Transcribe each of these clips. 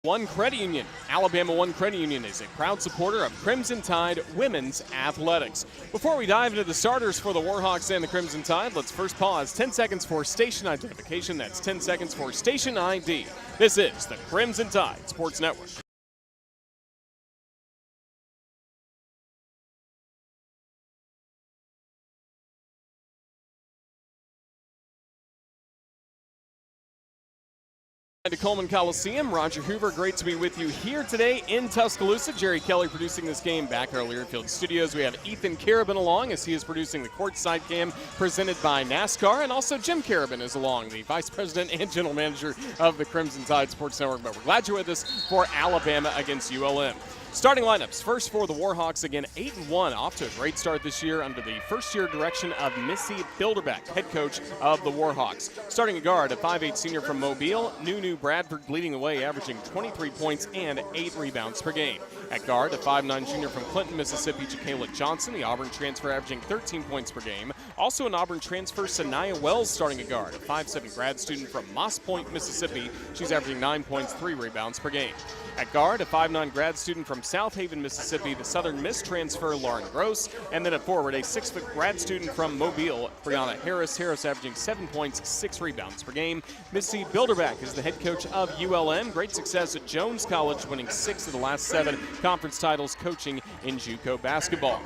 One Credit Union. Alabama One Credit Union is a proud supporter of Crimson Tide women's athletics. Before we dive into the starters for the Warhawks and the Crimson Tide, let's first pause 10 seconds for station identification. That's 10 seconds for station ID. This is the Crimson Tide Sports Network. To Coleman Coliseum, Roger Hoover, great to be with you here today in Tuscaloosa. Jerry Kelly producing this game back at our Learfield studios. We have Ethan Carabin along as he is producing the Courtside cam presented by NASCAR, and also Jim Carabin is along, the Vice President and General Manager of the Crimson Tide Sports Network. But we're glad you're with us for Alabama against ULM. Starting lineups, first for the Warhawks, again 8-1, off to a great start this year under the first-year direction of Missy Bilderbeck, head coach of the Warhawks. Starting at guard, a 5'8 senior from Mobile, Nunu Bradford leading the way, averaging 23 points and 8 rebounds per game. At guard, a 5'9 junior from Clinton, Mississippi, Jacayla Johnson, the Auburn transfer, averaging 13 points per game. Also an Auburn transfer, Sanaya Wells, starting at guard, a 5'7 grad student from Moss Point, Mississippi. She's averaging 9 points, 3 rebounds per game. At guard, a 5'9 grad student from South Haven, Mississippi, the Southern Miss transfer, Lauren Gross. And then at forward, a 6' grad student from Mobile, Brianna Harris. Harris averaging 7 points, 6 rebounds per game. Missy Bilderbeck is the head coach of ULM. Great success at Jones College, winning 6 of the last 7 conference titles coaching in JUCO basketball.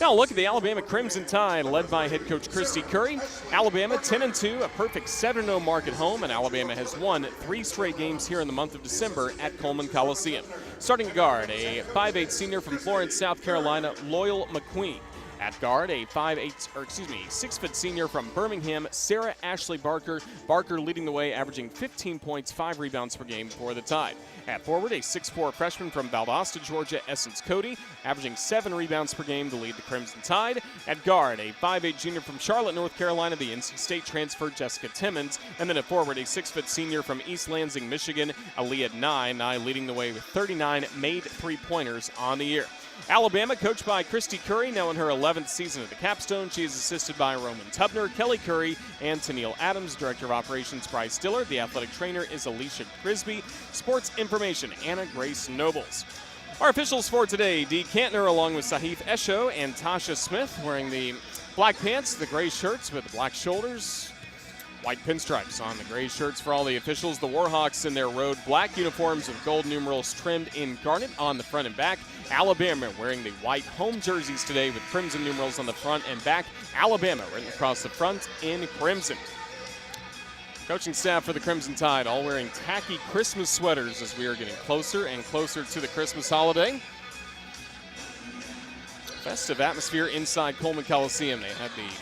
Now look at the Alabama Crimson Tide, led by head coach Christy Curry. Alabama 10-2, a perfect 7-0 mark at home, and Alabama has won 3 straight games here in the month of December at Coleman Coliseum. Starting at guard, a 5'8 senior from Florence, South Carolina, Loyal McQueen. At guard, a 6' senior from Birmingham, Sarah Ashley Barker. Barker leading the way, averaging 15 points, 5 rebounds per game for the Tide. At forward, a 6'4 freshman from Valdosta, Georgia, Essence Cody, averaging 7 rebounds per game to lead the Crimson Tide. At guard, a 5'8 junior from Charlotte, North Carolina, the NC State transfer, Jessica Timmons. And then at forward, a 6' senior from East Lansing, Michigan, Aaliyah Nye leading the way with 39 made three-pointers on the year. Alabama, coached by Christy Curry, now in her 11th season at the Capstone. She is assisted by Roman Tubner, Kelly Curry, and Tennille Adams. Director of Operations, Bryce Dillard. The athletic trainer is Alicia Frisbee. Sports information, Anna Grace Nobles. Our officials for today, Dee Cantner along with Sahith Esho and Tasha Smith, wearing the black pants, the gray shirts with the black shoulders. White pinstripes on the gray shirts for all the officials. The Warhawks in their road black uniforms with gold numerals trimmed in garnet on the front and back. Alabama wearing the white home jerseys today with crimson numerals on the front and back. Alabama written across the front in crimson. Coaching staff for the Crimson Tide all wearing tacky Christmas sweaters as we are getting closer and closer to the Christmas holiday. Festive atmosphere inside Coleman Coliseum. They had the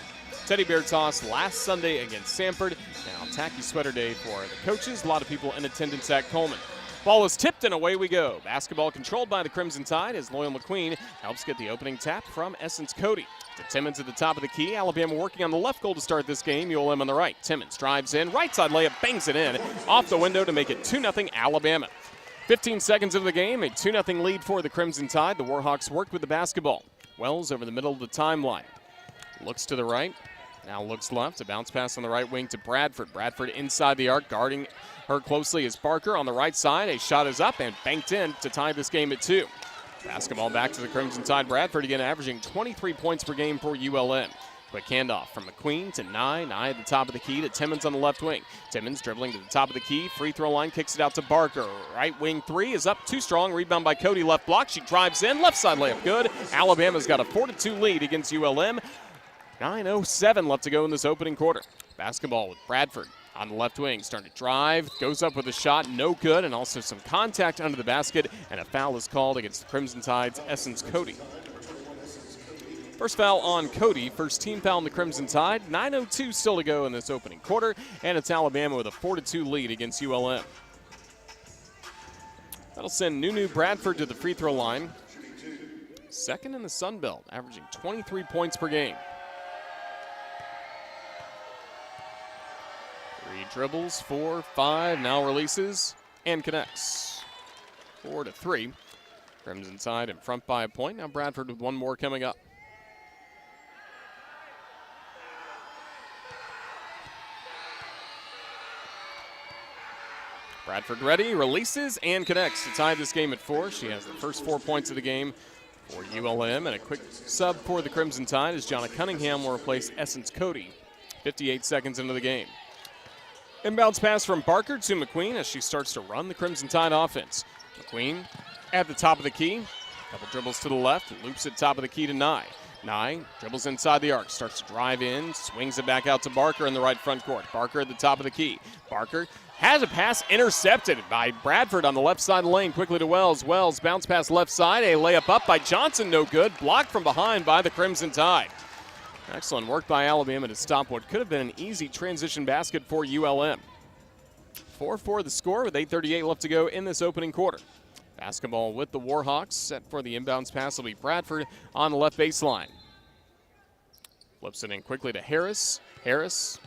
Teddy Bear toss last Sunday against Samford. Now tacky sweater day for the coaches. A lot of people in attendance at Coleman. Ball is tipped and away we go. Basketball controlled by the Crimson Tide as Loyal McQueen helps get the opening tap from Essence Cody. To Timmons at the top of the key. Alabama working on the left goal to start this game. ULM on the right. Timmons drives in. Right side layup, bangs it in. Off the window to make it 2-0 Alabama. 15 seconds of the game. A 2-0 lead for the Crimson Tide. The Warhawks work with the basketball. Wells over the middle of the timeline. Looks to the right. Now looks left. A bounce pass on the right wing to Bradford. Bradford inside the arc, guarding her closely is Barker on the right side. A shot is up and banked in to tie this game at 2. Basketball back to the Crimson Tide. Bradford again averaging 23 points per game for ULM. Quick handoff from McQueen to Nye. Nye at the top of the key to Timmons on the left wing. Timmons dribbling to the top of the key. Free throw line, kicks it out to Barker. Right wing 3 is up too strong. Rebound by Cody, left block. She drives in. Left side layup good. Alabama's got a 4-2 lead against ULM. 9:07 left to go in this opening quarter. Basketball with Bradford on the left wing, starting to drive, goes up with a shot, no good, and also some contact under the basket, and a foul is called against the Crimson Tide's Essence Cody. First foul on Cody, first team foul on the Crimson Tide. 9:02 still to go in this opening quarter, and it's Alabama with a 4-2 lead against ULM. That'll send Nunu Bradford to the free throw line. Second in the Sun Belt, averaging 23 points per game. 3 dribbles, 4, 5, now releases and connects. 4-3. Crimson Tide in front by a point. Now Bradford with one more coming up. Bradford ready, releases, and connects to tie this game at 4. She has the first 4 points of the game for ULM, and a quick sub for the Crimson Tide as Jonna Cunningham will replace Essence Cody 58 seconds into the game. Inbounds pass from Barker to McQueen as she starts to run the Crimson Tide offense. McQueen at the top of the key, couple dribbles to the left, loops at top of the key to Nye. Nye dribbles inside the arc, starts to drive in, swings it back out to Barker in the right front court. Barker at the top of the key. Barker has a pass intercepted by Bradford on the left side of the lane, quickly to Wells. Wells bounce pass left side, a layup up by Johnson, no good. Blocked from behind by the Crimson Tide. Excellent work by Alabama to stop what could have been an easy transition basket for ULM. 4-4 the score with 8:38 left to go in this opening quarter. Basketball with the Warhawks. Set for the inbounds pass will be Bradford on the left baseline. Flips it in quickly to Harris. Harris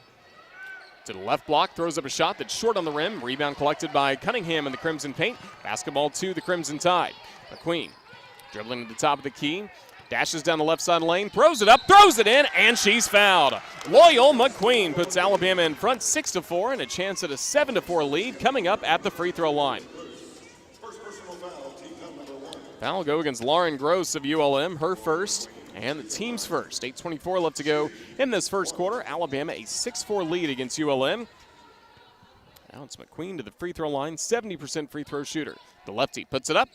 to the left block, throws up a shot that's short on the rim. Rebound collected by Cunningham in the Crimson paint. Basketball to the Crimson Tide. McQueen dribbling to the top of the key. Dashes down the left side lane, throws it up, throws it in, and she's fouled. Loyal McQueen puts Alabama in front 6-4 and a chance at a 7-4 lead coming up at the free throw line. Foul will go against Lauren Gross of ULM, her first, and the team's first. 8:24 left to go in this first quarter. Alabama a 6-4 lead against ULM. Now it's McQueen to the free throw line, 70% free throw shooter. The lefty puts it up,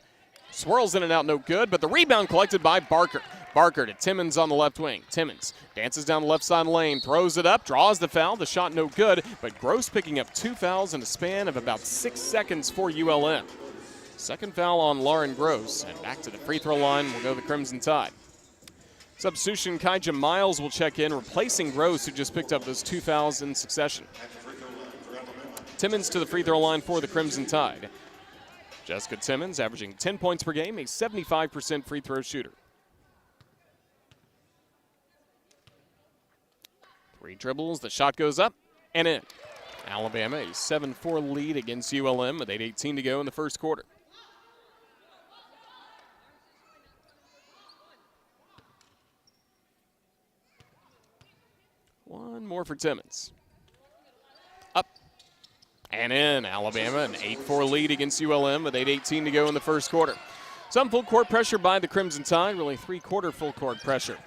swirls in and out, no good, but the rebound collected by Barker. Barker to Timmons on the left wing. Timmons dances down the left side lane, throws it up, draws the foul. The shot no good, but Gross picking up 2 fouls in a span of about 6 seconds for ULM. Second foul on Lauren Gross, and back to the free throw line will go the Crimson Tide. Substitution, Kaija Miles will check in, replacing Gross, who just picked up those 2 fouls in succession. Timmons to the free throw line for the Crimson Tide. Jessica Timmons averaging 10 points per game, a 75% free throw shooter. 3 dribbles, the shot goes up and in. Alabama a 7-4 lead against ULM with 8:18 to go in the first quarter. One more for Timmons. Up and in. Alabama an 8-4 lead against ULM with 8:18 to go in the first quarter. Some full court pressure by the Crimson Tide, really 3-quarter full court pressure.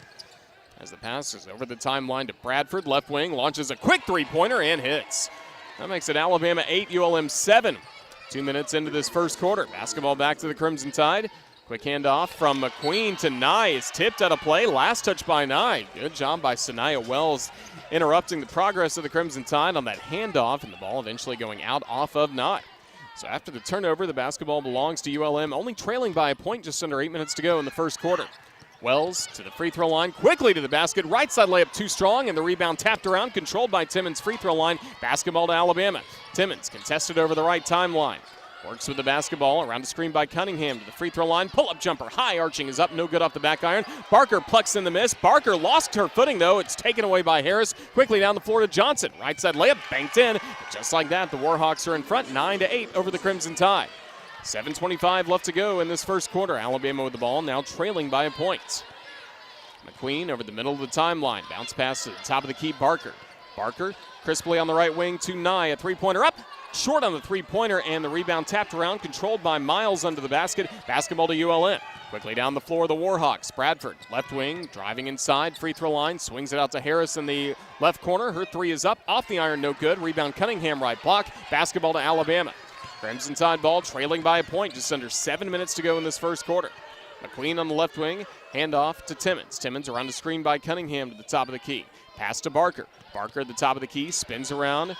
As the pass is over the timeline to Bradford, left wing, launches a quick 3-pointer and hits. That makes it Alabama 8, ULM 7. 2 minutes into this first quarter. Basketball back to the Crimson Tide. Quick handoff from McQueen to Nye is tipped out of play. Last touch by Nye. Good job by Sanaya Wells interrupting the progress of the Crimson Tide on that handoff, and the ball eventually going out off of Nye. So after the turnover, the basketball belongs to ULM, only trailing by a point, just under 8 minutes to go in the first quarter. Wells to the free throw line, quickly to the basket. Right side layup too strong, and the rebound tapped around, controlled by Timmons' free throw line. Basketball to Alabama. Timmons contested over the right timeline. Works with the basketball around the screen by Cunningham to the free throw line. Pull-up jumper, high arching is up, no good off the back iron. Barker plucks in the miss. Barker lost her footing, though. It's taken away by Harris. Quickly down the floor to Johnson. Right side layup, banked in. But just like that, the Warhawks are in front, 9-8 over the Crimson Tide. 7:25 left to go in this first quarter. Alabama with the ball, now trailing by a point. McQueen over the middle of the timeline. Bounce pass to the top of the key, Barker. Barker crisply on the right wing to Nye. A 3-pointer up. Short on the 3-pointer, and the rebound tapped around, controlled by Miles under the basket. Basketball to ULM. Quickly down the floor, the Warhawks. Bradford, left wing, driving inside, free throw line, swings it out to Harris in the left corner. Her 3 is up, off the iron, no good. Rebound Cunningham, right block. Basketball to Alabama. Crimson Tide ball trailing by a point, just under 7 minutes to go in this first quarter. McQueen on the left wing, handoff to Timmons. Timmons around the screen by Cunningham to the top of the key. Pass to Barker. Barker at the top of the key, spins around.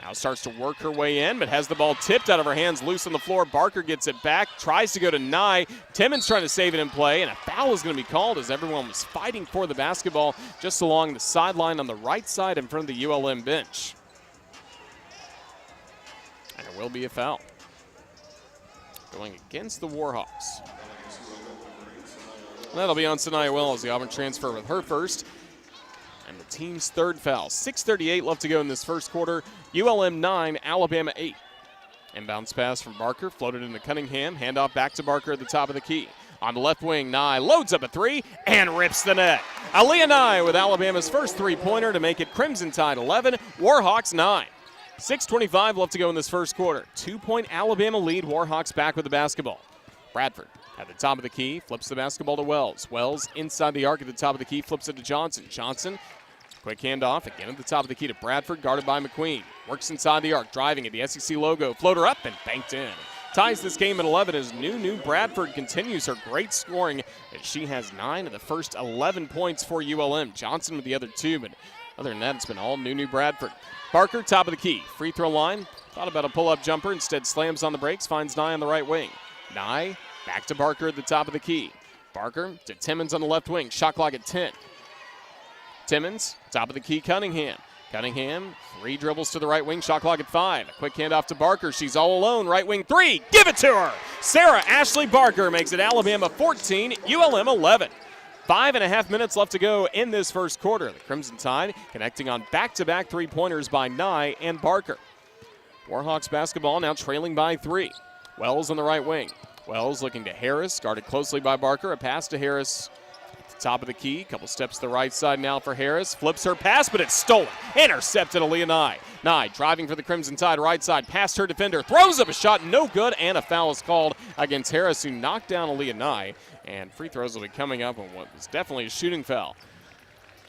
Now starts to work her way in, but has the ball tipped out of her hands, loose on the floor. Barker gets it back, tries to go to Nye. Timmons trying to save it in play, and a foul is going to be called as everyone was fighting for the basketball just along the sideline on the right side in front of the ULM bench. And there will be a foul going against the Warhawks. That'll be on Sanaya Wells, the Auburn transfer, with her first. And the team's third foul. 6:38 left to go in this first quarter. ULM 9, Alabama 8. Inbounds pass from Barker, floated into Cunningham. Handoff back to Barker at the top of the key. On the left wing, Nye loads up a 3 and rips the net. Aaliyah Nye with Alabama's first 3-pointer to make it Crimson Tide 11, Warhawks 9. 6:25 left to go in this first quarter. 2-point Alabama lead. Warhawks back with the basketball. Bradford at the top of the key, flips the basketball to Wells. Wells inside the arc at the top of the key, flips it to Johnson. Johnson, quick handoff, again at the top of the key to Bradford, guarded by McQueen. Works inside the arc, driving at the SEC logo. Floater up and banked in. Ties this game at 11 as new Bradford continues her great scoring as she has 9 of the first 11 points for ULM. Johnson with the other 2, but other than that, it's been all new Bradford. Barker, top of the key, free throw line. Thought about a pull-up jumper, instead slams on the brakes, finds Nye on the right wing. Nye back to Barker at the top of the key. Barker to Timmons on the left wing, shot clock at 10. Timmons, top of the key, Cunningham. Cunningham, 3 dribbles to the right wing, shot clock at 5. A quick handoff to Barker. She's all alone, right wing 3. Give it to her! Sarah Ashley Barker makes it Alabama 14, ULM 11. 5.5 minutes left to go in this first quarter. The Crimson Tide connecting on back-to-back 3-pointers by Nye and Barker. Warhawks basketball now trailing by 3. Wells on the right wing. Wells looking to Harris, guarded closely by Barker. A pass to Harris. Top of the key, couple steps to the right side now for Harris. Flips her pass, but it's stolen. Intercepted Aaliyah Nye. Nye driving for the Crimson Tide, right side, past her defender. Throws up a shot, no good, and a foul is called against Harris, who knocked down Aaliyah Nye. And free throws will be coming up on what was definitely a shooting foul.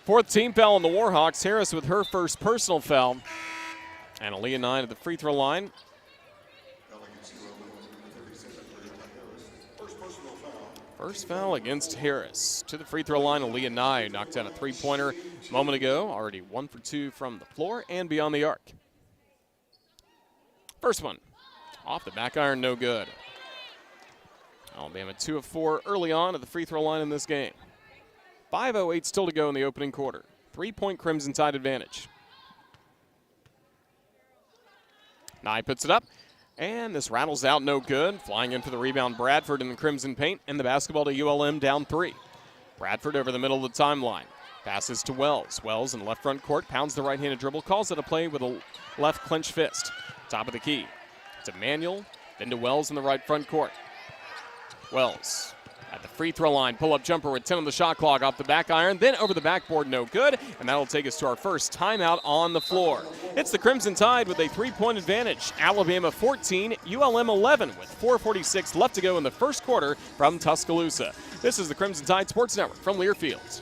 4th team foul on the Warhawks. Harris with her first personal foul. And Aaliyah Nye at the free throw line. First foul against Harris. To the free throw line, Aaliyah Nye knocked down a 3-pointer a moment ago. Already 1 for 2 from the floor and beyond the arc. First one, off the back iron, no good. Alabama 2 of 4 early on at the free throw line in this game. 5:08 still to go in the opening quarter. 3-point Crimson Tide advantage. Nye puts it up. And this rattles out, no good. Flying in for the rebound, Bradford in the crimson paint, and the basketball to ULM down 3. Bradford over the middle of the timeline. Passes to Wells. Wells in the left front court, pounds the right-handed dribble, calls it a play with a left clenched fist. Top of the key. To Manuel, then to Wells in the right front court. Wells at the free throw line, pull-up jumper with 10 on the shot clock off the back iron, then over the backboard, no good, and that'll take us to our first timeout on the floor. It's the Crimson Tide with a 3-point advantage. Alabama 14, ULM 11 with 4:46 left to go in the first quarter from Tuscaloosa. This is the Crimson Tide Sports Network from Learfield.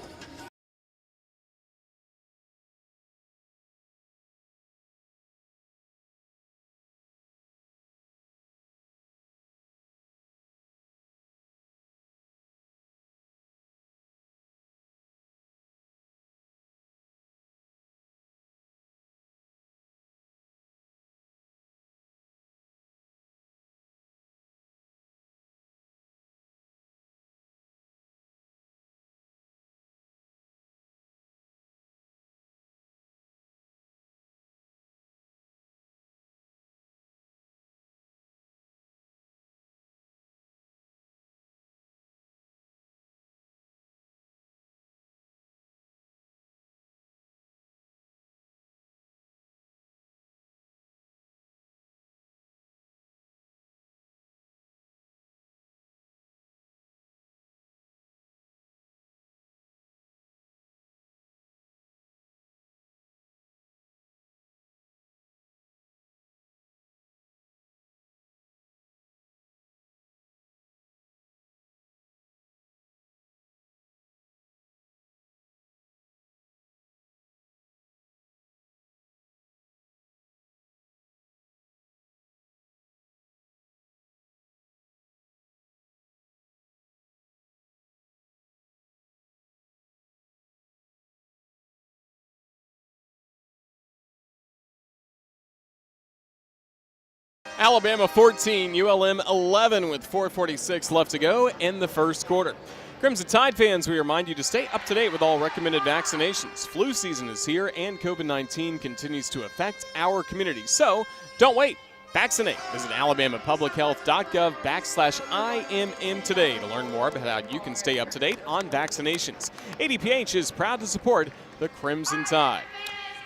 Alabama 14, ULM 11 with 4:46 left to go in the first quarter. Crimson Tide fans, we remind you to stay up to date with all recommended vaccinations. Flu season is here and COVID-19 continues to affect our community. So don't wait. Vaccinate. Visit alabamapublichealth.gov/IMM today to learn more about how you can stay up to date on vaccinations. ADPH is proud to support the Crimson Tide.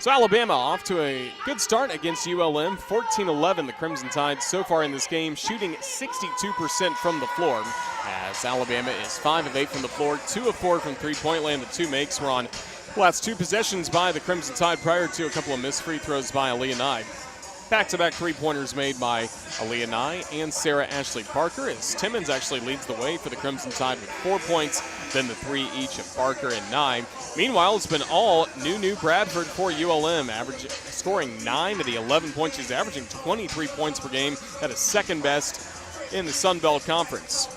So Alabama off to a good start against ULM, 14-11. The Crimson Tide so far in this game shooting 62% from the floor, as Alabama is 5 of 8 from the floor, 2 of 4 from three-point land. The 2 makes were on the last 2 possessions by the Crimson Tide prior to a couple of missed free throws by Aaliyah Nye. Back-to-back three-pointers made by Aaliyah Nye and Sarah Ashley Parker, as Timmons actually leads the way for the Crimson Tide with 4 points, then the 3 each of Parker and Nye. Meanwhile, it's been all new Bradford for ULM, scoring 9 of the 11 points. She's averaging 23 points per game. That is second best in the Sun Belt Conference.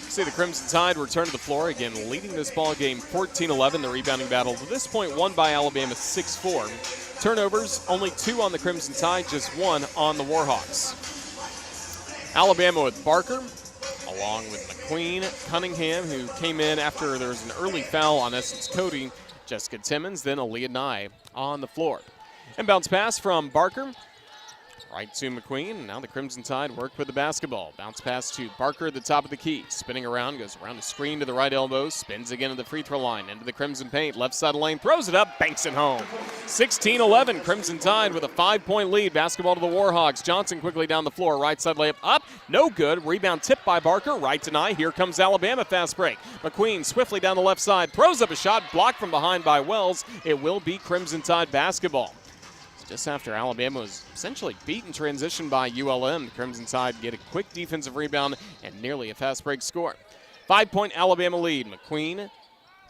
See the Crimson Tide return to the floor again, leading this ball game 14-11. The rebounding battle to this point won by Alabama 6-4. Turnovers, only 2 on the Crimson Tide, just 1 on the Warhawks. Alabama with Barker, along with McQueen, Cunningham, who came in after there was an early foul on Essence Cody, Jessica Timmons, then Aaliyah Nye on the floor. Inbounds pass from Barker. Right to McQueen. Now the Crimson Tide work with the basketball. Bounce pass to Barker at the top of the key. Spinning around, goes around the screen to the right elbow. Spins again to the free throw line. Into the Crimson paint. Left side of the lane. Throws it up. Banks it home. 16-11. Crimson Tide with a 5-point lead. Basketball to the Warhawks. Johnson quickly down the floor. Right side layup up. No good. Rebound tipped by Barker. Right to Nye. Here comes Alabama. Fast break. McQueen swiftly down the left side. Throws up a shot. Blocked from behind by Wells. It will be Crimson Tide basketball. Just after Alabama was essentially beaten transition by ULM, the Crimson Tide get a quick defensive rebound and nearly a fast break score. 5-point Alabama lead. McQueen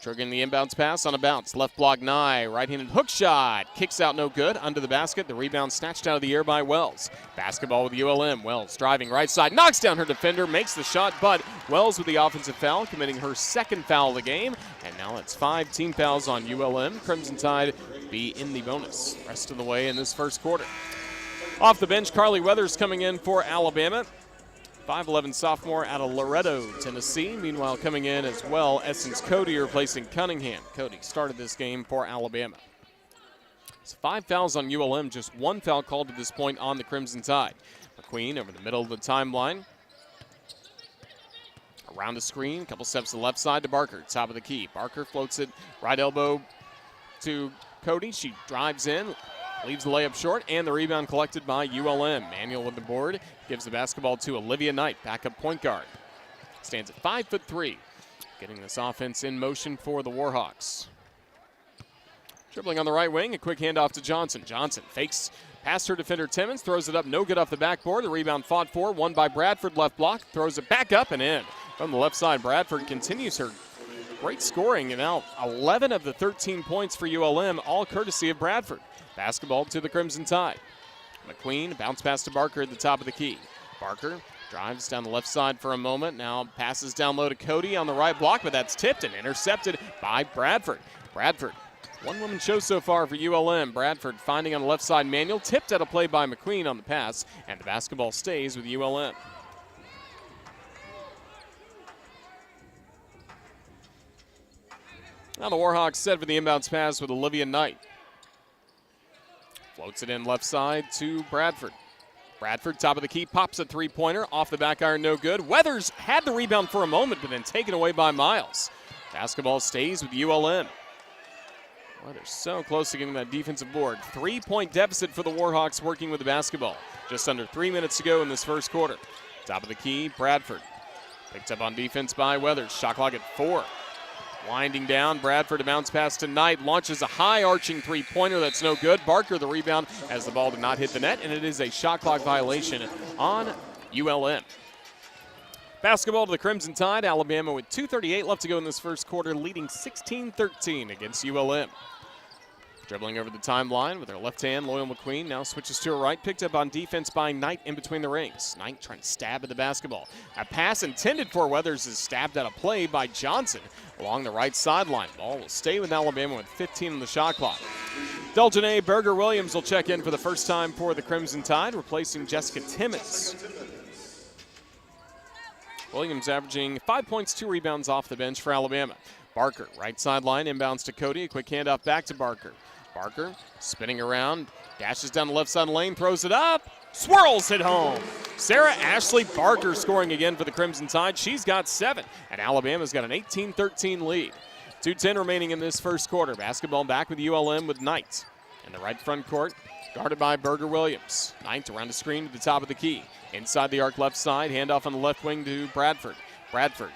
triggering the inbounds pass on a bounce. Left block Nye, right-handed hook shot. Kicks out no good, under the basket. The rebound snatched out of the air by Wells. Basketball with ULM. Wells driving right side, knocks down her defender, makes the shot, but Wells with the offensive foul, committing her second foul of the game. And now it's 5 team fouls on ULM. Crimson Tide be in the bonus rest of the way in this first quarter. Off the bench, Carly Weathers coming in for Alabama. 5'11 sophomore out of Loretto, Tennessee. Meanwhile, coming in as well, Essence Cody replacing Cunningham. Cody started this game for Alabama. It's 5 fouls on ULM, just 1 foul called to this point on the Crimson Tide. McQueen over the middle of the timeline. Around the screen, a couple steps to the left side to Barker, top of the key. Barker floats it, right elbow to Cody. She drives in, leaves the layup short, and the rebound collected by ULM. Manuel with the board, gives the basketball to Olivia Knight, backup point guard. Stands at 5'3", getting this offense in motion for the Warhawks. Dribbling on the right wing, a quick handoff to Johnson. Johnson fakes past her defender Timmons, throws it up, no good off the backboard. The rebound fought for, won by Bradford, left block, throws it back up and in. From the left side, Bradford continues her great scoring, and now 11 of the 13 points for ULM, all courtesy of Bradford. Basketball to the Crimson Tide. McQueen, bounce pass to Barker at the top of the key. Barker drives down the left side for a moment, now passes down low to Cody on the right block, but that's tipped and intercepted by Bradford. Bradford, one-woman show so far for ULM. Bradford finding on the left side Manuel, tipped at a play by McQueen on the pass, and the basketball stays with ULM. Now the Warhawks set for the inbounds pass with Olivia Knight. Floats it in left side to Bradford. Bradford, top of the key, pops a three-pointer. Off the back iron, no good. Weathers had the rebound for a moment, but then taken away by Miles. Basketball stays with ULM. Well, they're so close to getting that defensive board. 3-point deficit for the Warhawks working with the basketball. Just under 3 minutes to go in this first quarter. Top of the key, Bradford. Picked up on defense by Weathers. Shot clock at 4. Winding down, Bradford to bounce pass to Knight, launches a high-arching three-pointer that's no good. Barker the rebound as the ball did not hit the net, and it is a shot clock violation on ULM. Basketball to the Crimson Tide. Alabama with 2:38 left to go in this first quarter, leading 16-13 against ULM. Dribbling over the timeline with her left hand, Loyal McQueen now switches to her right. Picked up on defense by Knight in between the rings. Knight trying to stab at the basketball. A pass intended for Weathers is stabbed at a play by Johnson along the right sideline. Ball will stay with Alabama with 15 on the shot clock. Deljanae Berger-Williams will check in for the first time for the Crimson Tide, replacing Jessica Timmons. Williams averaging 5 points, 2 rebounds off the bench for Alabama. Barker, right sideline, inbounds to Cody. A quick handoff back to Barker. Barker spinning around, dashes down the left side lane, throws it up, swirls it home. Sarah Ashley Barker scoring again for the Crimson Tide. She's got 7, and Alabama's got an 18-13 lead. 2:10 remaining in this first quarter. Basketball back with ULM with Knight. In the right front court, guarded by Berger-Williams. Knight around the screen to the top of the key. Inside the arc left side, handoff on the left wing to Bradford. Bradford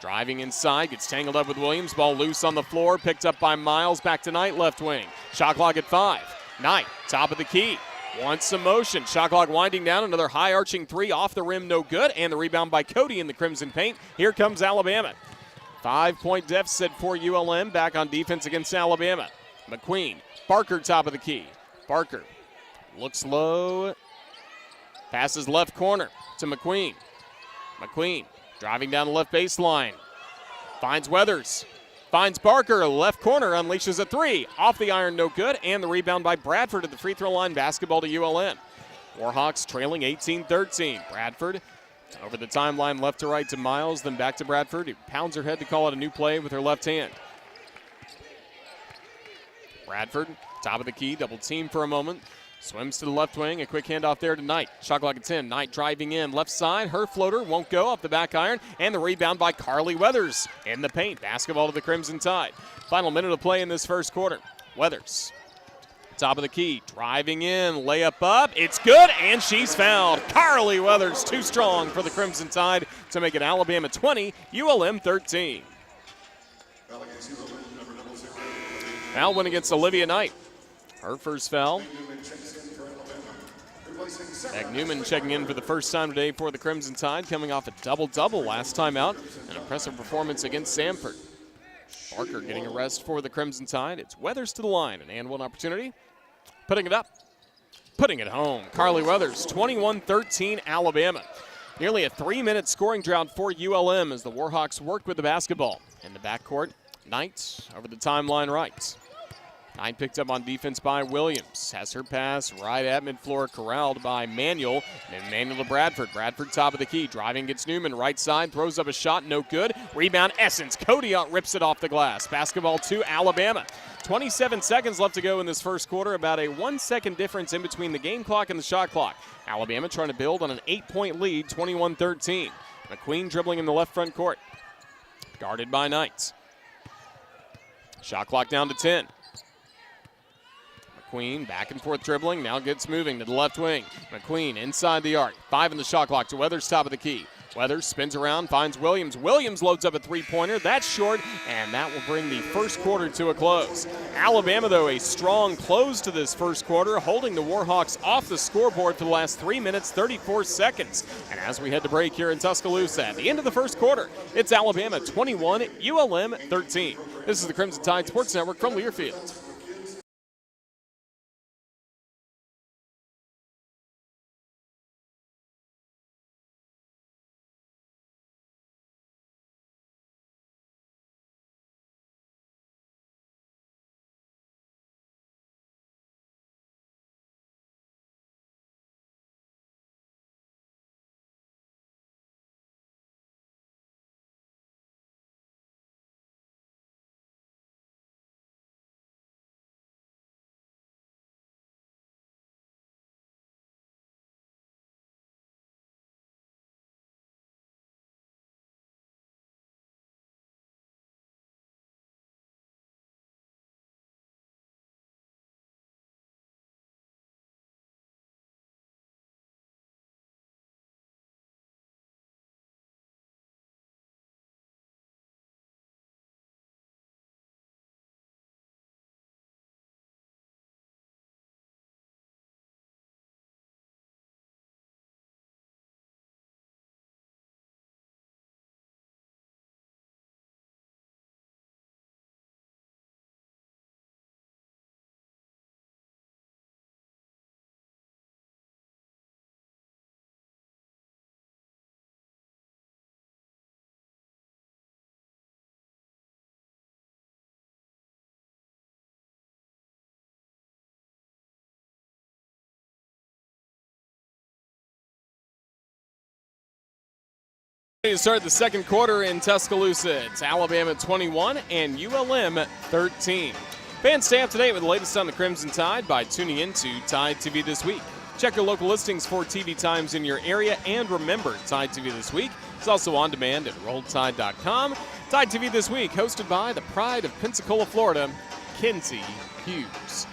driving inside, gets tangled up with Williams. Ball loose on the floor, picked up by Miles. Back to Knight, left wing. Shot clock at 5. Knight, top of the key. Wants some motion. Shot clock winding down. Another high arching three off the rim, no good. And the rebound by Cody in the Crimson paint. Here comes Alabama. 5-point deficit for ULM back on defense against Alabama. McQueen, Barker top of the key. Barker looks low. Passes left corner to McQueen. McQueen driving down the left baseline. Finds Weathers. Finds Barker, left corner, unleashes a three. Off the iron, no good. And the rebound by Bradford at the free throw line. Basketball to ULM. Warhawks trailing 18-13. Bradford over the timeline, left to right to Miles, then back to Bradford, who pounds her head to call it a new play with her left hand. Bradford, top of the key, double team for a moment. Swims to the left wing, a quick handoff there to Knight. Shot clock at 10, Knight driving in, left side, her floater won't go off the back iron, and the rebound by Carly Weathers in the paint. Basketball to the Crimson Tide. Final minute of play in this first quarter. Weathers, top of the key, driving in, layup up, it's good, and she's fouled. Carly Weathers too strong for the Crimson Tide to make it Alabama 20, ULM 13. Foul went against Olivia Knight. Her first foul. Meg Newman checking in for the first time today for the Crimson Tide, coming off a double-double last time out. An impressive performance against Samford. Barker getting a rest for the Crimson Tide. It's Weathers to the line, an and one opportunity. Putting it up, putting it home. Carly Weathers, 21-13 Alabama. Nearly a 3-minute scoring drought for ULM as the Warhawks work with the basketball. In the backcourt, Knight over the timeline right. Knight picked up on defense by Williams. Has her pass right at midfloor, corralled by Manuel. And Manuel to Bradford. Bradford top of the key. Driving gets Newman. Right side. Throws up a shot. No good. Rebound Essence. Cody rips it off the glass. Basketball to Alabama. 27 seconds left to go in this first quarter. About a 1-second difference in between the game clock and the shot clock. Alabama trying to build on an 8-point lead. 21-13. McQueen dribbling in the left front court. Guarded by Knight. Shot clock down to 10. McQueen back and forth dribbling, now gets moving to the left wing. McQueen inside the arc, 5 in the shot clock to Weathers top of the key. Weathers spins around, finds Williams. Williams loads up a three-pointer, that's short, and that will bring the first quarter to a close. Alabama, though, a strong close to this first quarter, holding the Warhawks off the scoreboard for the last 3 minutes, 34 seconds. And as we head to break here in Tuscaloosa, at the end of the first quarter, it's Alabama 21, ULM 13. This is the Crimson Tide Sports Network from Learfield. To start the second quarter in Tuscaloosa, it's Alabama 21 and ULM 13. Fans, stay up to date with the latest on the Crimson Tide by tuning into Tide TV This Week. Check your local listings for TV times in your area, and remember, Tide TV This Week is also on demand at RolledTide.com. Tide TV This Week, hosted by the pride of Pensacola, Florida, Kinsey Hughes.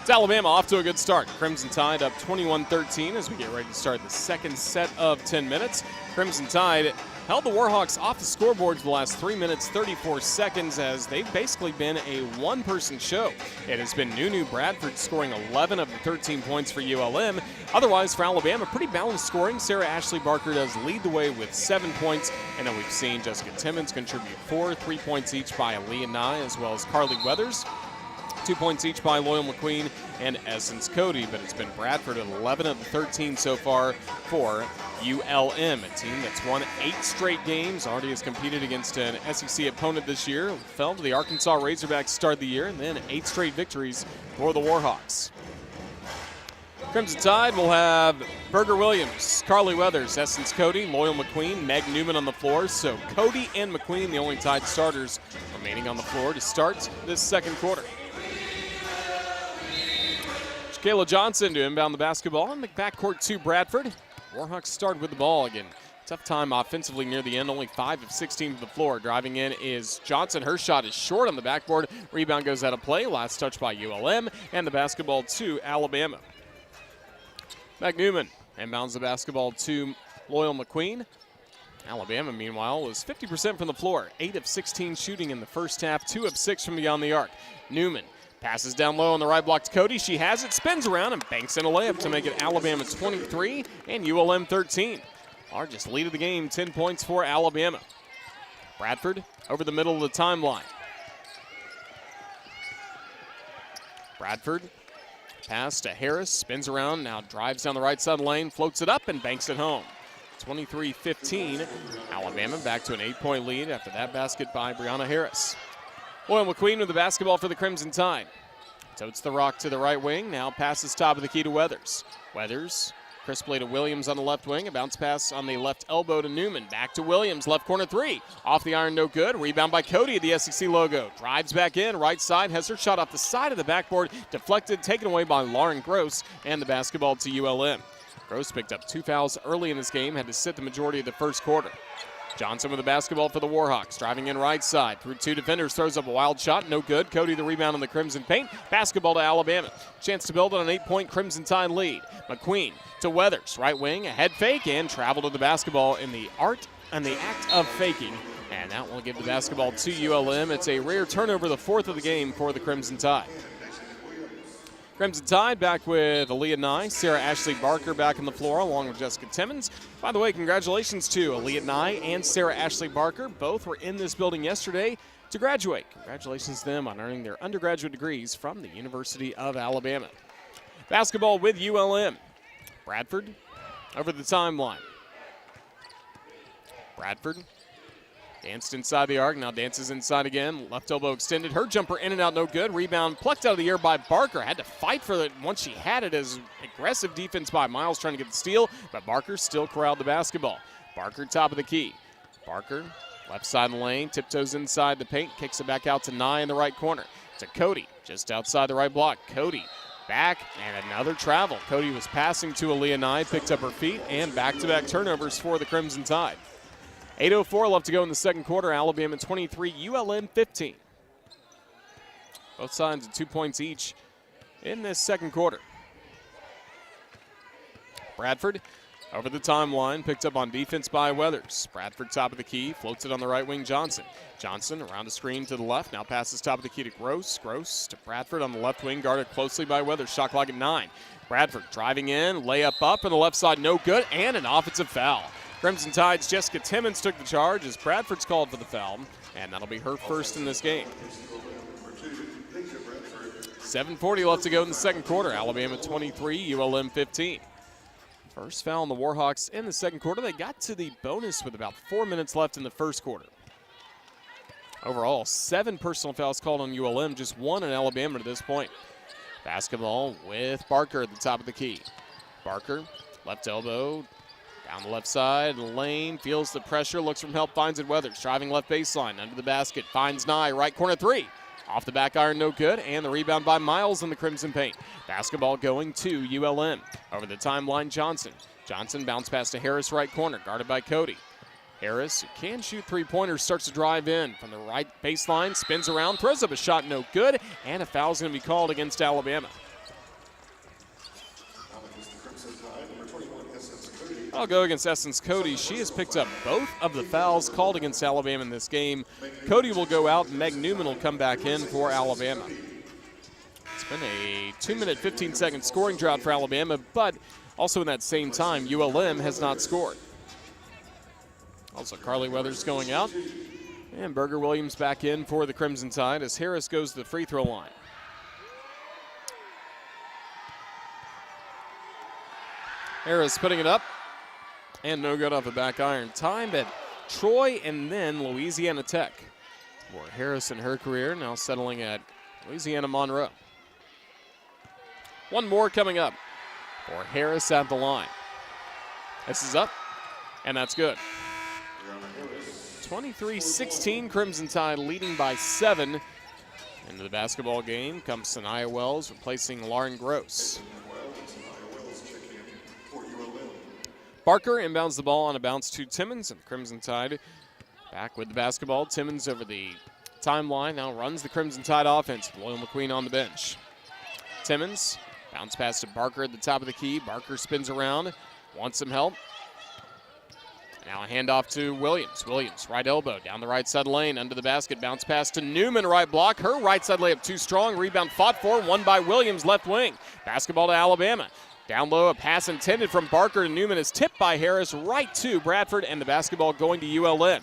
It's Alabama off to a good start. Crimson Tide up 21-13 as we get ready to start the second set of 10 minutes. Crimson Tide held the Warhawks off the scoreboard for the last 3 minutes, 34 seconds, as they've basically been a one-person show. It has been Nunu Bradford scoring 11 of the 13 points for ULM. Otherwise, for Alabama, pretty balanced scoring. Sarah Ashley Barker does lead the way with 7 points, and then we've seen Jessica Timmons contribute 4, 3 points each by Aaliyah Nye, as well as Carly Weathers. 2 points each by Loyal McQueen and Essence Cody, but it's been Bradford at 11 of the 13 so far for ULM, a team that's won 8 straight games, already has competed against an SEC opponent this year, fell to the Arkansas Razorbacks to start the year, and then 8 straight victories for the Warhawks. Crimson Tide will have Berger Williams, Carly Weathers, Essence Cody, Loyal McQueen, Meg Newman on the floor. So Cody and McQueen, the only Tide starters remaining on the floor to start this second quarter. Kayla Johnson to inbound the basketball in the backcourt to Bradford. Warhawks start with the ball again. Tough time offensively near the end, only 5 of 16 to the floor. Driving in is Johnson. Her shot is short on the backboard. Rebound goes out of play. Last touch by ULM, and the basketball to Alabama. Meg Newman inbounds the basketball to Loyal McQueen. Alabama, meanwhile, was 50% from the floor. 8 of 16 shooting in the first half, 2 of 6 from beyond the arc. Newman passes down low on the right block to Cody. She has it, spins around, and banks in a layup to make it Alabama 23 and ULM 13. Largest lead of the game, 10 points for Alabama. Bradford over the middle of the timeline. Bradford pass to Harris, spins around, now drives down the right side of the lane, floats it up, and banks it home. 23-15. Alabama back to an 8-point lead after that basket by Brianna Harris. Loyal McQueen with the basketball for the Crimson Tide. Totes the rock to the right wing, now passes top of the key to Weathers. Weathers, crisply to Williams on the left wing, a bounce pass on the left elbow to Newman. Back to Williams, left corner 3. Off the iron, no good. Rebound by Cody at the SEC logo. Drives back in, right side, has her shot off the side of the backboard, deflected, taken away by Lauren Gross, and the basketball to ULM. Gross picked up 2 fouls early in this game, had to sit the majority of the first quarter. Johnson with the basketball for the Warhawks, driving in right side through 2 defenders, throws up a wild shot, no good. Cody the rebound on the Crimson paint, basketball to Alabama. Chance to build on an 8-point Crimson Tide lead. McQueen to Weathers, right wing, a head fake, and travel to the basketball in the act of faking. And that will give the basketball to ULM. It's a rare turnover, the 4th of the game for the Crimson Tide. Crimson Tide back with Aaliyah Nye, Sarah Ashley Barker back on the floor along with Jessica Timmons. By the way, congratulations to Aaliyah Nye and Sarah Ashley Barker. Both were in this building yesterday to graduate. Congratulations to them on earning their undergraduate degrees from the University of Alabama. Basketball with ULM. Bradford over the timeline. Bradford danced inside the arc, now dances inside again. Left elbow extended, her jumper in and out, no good. Rebound plucked out of the air by Barker. Had to fight for it once she had it, as aggressive defense by Miles trying to get the steal, but Barker still corralled the basketball. Barker top of the key. Barker left side of the lane, tiptoes inside the paint, kicks it back out to Nye in the right corner. To Cody, just outside the right block. Cody back, and another travel. Cody was passing to Aaliyah Nye, picked up her feet, and back-to-back turnovers for the Crimson Tide. 8:04 left to go in the second quarter. Alabama 23, ULM 15. Both sides at 2 points each in this second quarter. Bradford over the timeline, picked up on defense by Weathers. Bradford top of the key, floats it on the right wing, Johnson. Johnson around the screen to the left, now passes top of the key to Gross. Gross to Bradford on the left wing, guarded closely by Weathers. Shot clock at 9. Bradford driving in, layup up on the left side, no good, and an offensive foul. Crimson Tide's Jessica Timmons took the charge as Bradford's called for the foul, and that'll be her first in this game. 7:40 left to go in the second quarter. Alabama 23, ULM 15. First foul on the Warhawks in the second quarter. They got to the bonus with about 4 minutes left in the first quarter. Overall, 7 personal fouls called on ULM, just 1 on Alabama to this point. Basketball with Barker at the top of the key. Barker, left elbow, down the left side, lane, feels the pressure, looks from help, finds it Weathers. Driving left baseline, under the basket, finds Nye, right corner 3. Off the back iron, no good, and the rebound by Miles in the Crimson paint. Basketball going to ULM. Over the timeline, Johnson. Johnson bounce pass to Harris, right corner, guarded by Cody. Harris, who can shoot 3-pointers, starts to drive in from the right baseline, spins around, throws up a shot, no good, and a foul's going to be called against Alabama. I'll go against Essence Cody. She has picked up both of the fouls called against Alabama in this game. Cody will go out. Meg Newman will come back in for Alabama. It's been a 2-minute, 15-second scoring drought for Alabama, but also in that same time, ULM has not scored. Also, Carly Weathers going out. And Berger Williams back in for the Crimson Tide as Harris goes to the free throw line. Harris putting it up. And no good off the back iron. Time at Troy and then Louisiana Tech. For Harris in her career, now settling at Louisiana Monroe. One more coming up for Harris at the line. This is up, and that's good. 23-16, Crimson Tide leading by 7. Into the basketball game comes Sanaya Wells replacing Lauren Gross. Barker inbounds the ball on a bounce to Timmons, and Crimson Tide back with the basketball. Timmons over the timeline now runs the Crimson Tide offense. Loyal McQueen on the bench. Timmons, bounce pass to Barker at the top of the key. Barker spins around, wants some help. Now a handoff to Williams. Williams, right elbow, down the right side lane, under the basket. Bounce pass to Newman, right block. Her right side layup too strong. Rebound fought for, won by Williams, left wing. Basketball to Alabama. Down low, a pass intended from Barker to Newman is tipped by Harris right to Bradford, and the basketball going to ULM.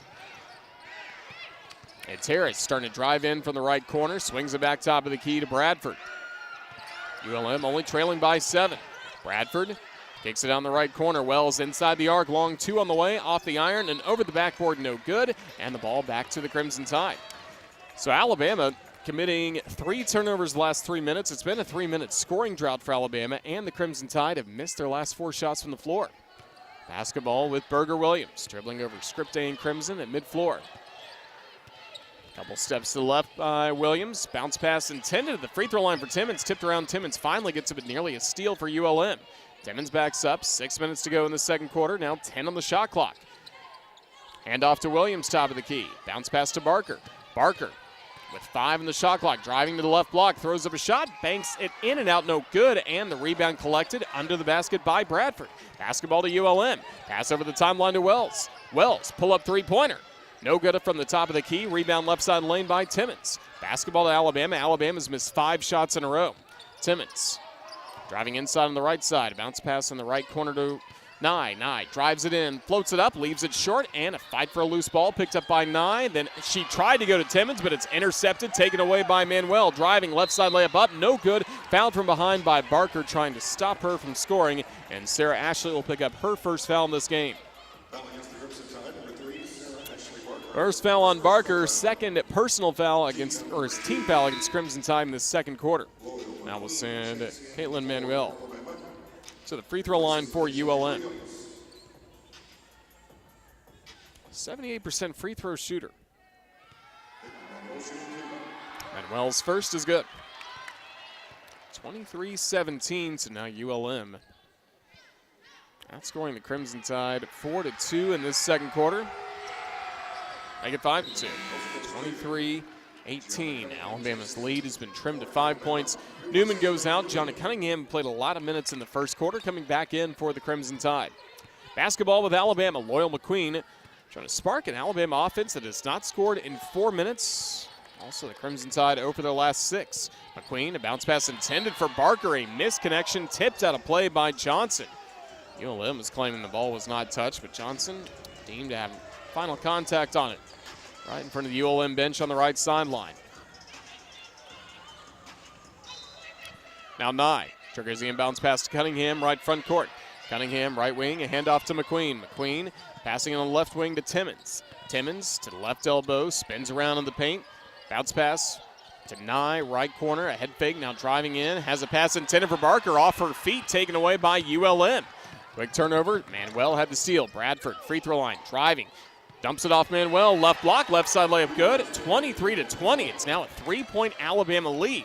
It's Harris starting to drive in from the right corner, swings it back top of the key to Bradford. ULM only trailing by 7. Bradford kicks it down the right corner. Wells inside the arc, long 2 on the way, off the iron and over the backboard, no good, and the ball back to the Crimson Tide. So Alabama committing 3 turnovers the last 3 minutes. It's been a 3-minute scoring drought for Alabama, and the Crimson Tide have missed their last 4 shots from the floor. Basketball with Berger Williams, dribbling over Scripte and Crimson at mid-floor. Couple steps to the left by Williams. Bounce pass intended at the free throw line for Timmons. Tipped around Timmons, finally gets it, nearly a steal for ULM. Timmons backs up, 6 minutes to go in the second quarter, now 10 on the shot clock. Hand off to Williams, top of the key. Bounce pass to Barker. Barker with 5 in the shot clock, driving to the left block, throws up a shot, banks it in and out, no good, and the rebound collected under the basket by Bradford. Basketball to ULM. Pass over the timeline to Wells. Wells, pull-up three-pointer. No good from the top of the key. Rebound left side lane by Timmons. Basketball to Alabama. Alabama's missed 5 shots in a row. Timmons driving inside on the right side. Bounce pass in the right corner to Nye. Nye drives it in, floats it up, leaves it short, and a fight for a loose ball picked up by Nye. Then she tried to go to Timmons, but it's intercepted, taken away by Manuel. Driving left side layup up, no good. Fouled from behind by Barker, trying to stop her from scoring, and Sarah Ashley will pick up her first foul in this game. First foul on Barker, second personal foul against, or his team foul against Crimson Tide in the second quarter. Now we'll send Caitlin Manuel to the free throw line for ULM. 78% free throw shooter. Manuel's first is good. 23-17, so now ULM outscoring the Crimson Tide 4-2 in this second quarter. Make it 5-2. 23-18. Alabama's lead has been trimmed to 5 points. Newman goes out. Johnny Cunningham played a lot of minutes in the first quarter, coming back in for the Crimson Tide. Basketball with Alabama. Loyal McQueen trying to spark an Alabama offense that has not scored in 4 minutes. Also, the Crimson Tide over their last 6. McQueen, a bounce pass intended for Barker. A missed connection, tipped out of play by Johnson. ULM is claiming the ball was not touched, but Johnson deemed to have final contact on it. Right in front of the ULM bench on the right sideline. Now Nye triggers the inbounds pass to Cunningham, right front court. Cunningham, right wing, a handoff to McQueen. McQueen passing on the left wing to Timmons. Timmons to the left elbow, spins around in the paint. Bounce pass to Nye, right corner, a head fake, now driving in. Has a pass intended for Barker, off her feet, taken away by ULM. Quick turnover, Manuel had the steal. Bradford, free throw line, driving. Dumps it off Manuel, left block, left side layup good. 23-20, it's now a 3-point Alabama lead.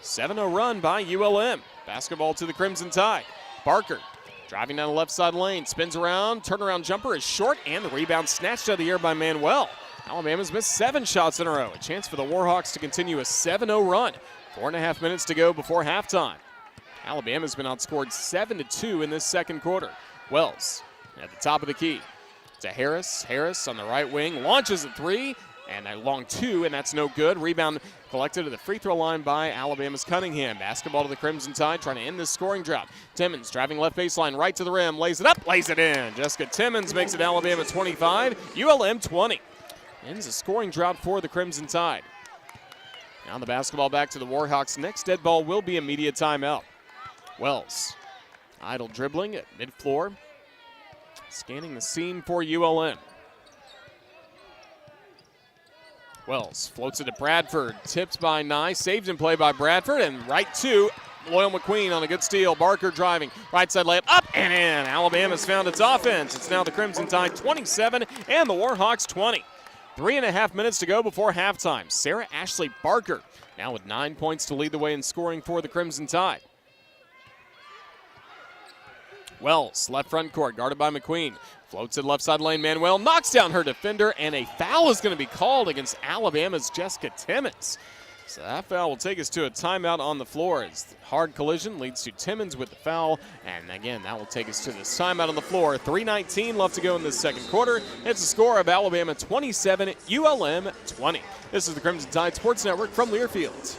7-0 run by ULM. Basketball to the Crimson Tide. Barker driving down the left side lane, spins around, turnaround jumper is short, and the rebound snatched out of the air by Manuel. Alabama's missed 7 shots in a row. A chance for the Warhawks to continue a 7-0 run. 4.5 minutes to go before halftime. Alabama's been outscored 7-2 in this second quarter. Wells at the top of the key to Harris. Harris on the right wing launches a three and a long two, and that's no good. Rebound collected at the free throw line by Alabama's Cunningham. Basketball to the Crimson Tide, trying to end this scoring drought. Timmons driving left baseline right to the rim, lays it up, lays it in. Jessica Timmons makes it Alabama 25, ULM 20. Ends a scoring drought for the Crimson Tide. Now the basketball back to the Warhawks. Next dead ball will be a media timeout. Wells, idle dribbling at mid-floor. Scanning the scene for ULM. Wells floats it to Bradford, tipped by Nye, saved in play by Bradford, and right to Loyal McQueen on a good steal. Barker driving, right side layup, up and in. Alabama's found its offense. It's now the Crimson Tide 27 and the Warhawks 20. 3.5 minutes to go before halftime. Sarah Ashley Barker now with 9 points to lead the way in scoring for the Crimson Tide. Wells, left front court, guarded by McQueen. Floats it left side lane. Manuel knocks down her defender, and a foul is going to be called against Alabama's Jessica Timmons. So that foul will take us to a timeout on the floor as the hard collision leads to Timmons with the foul. And again, that will take us to this timeout on the floor. 3:19 left to go in this second quarter. It's a score of Alabama 27, ULM 20. This is the Crimson Tide Sports Network from Learfield.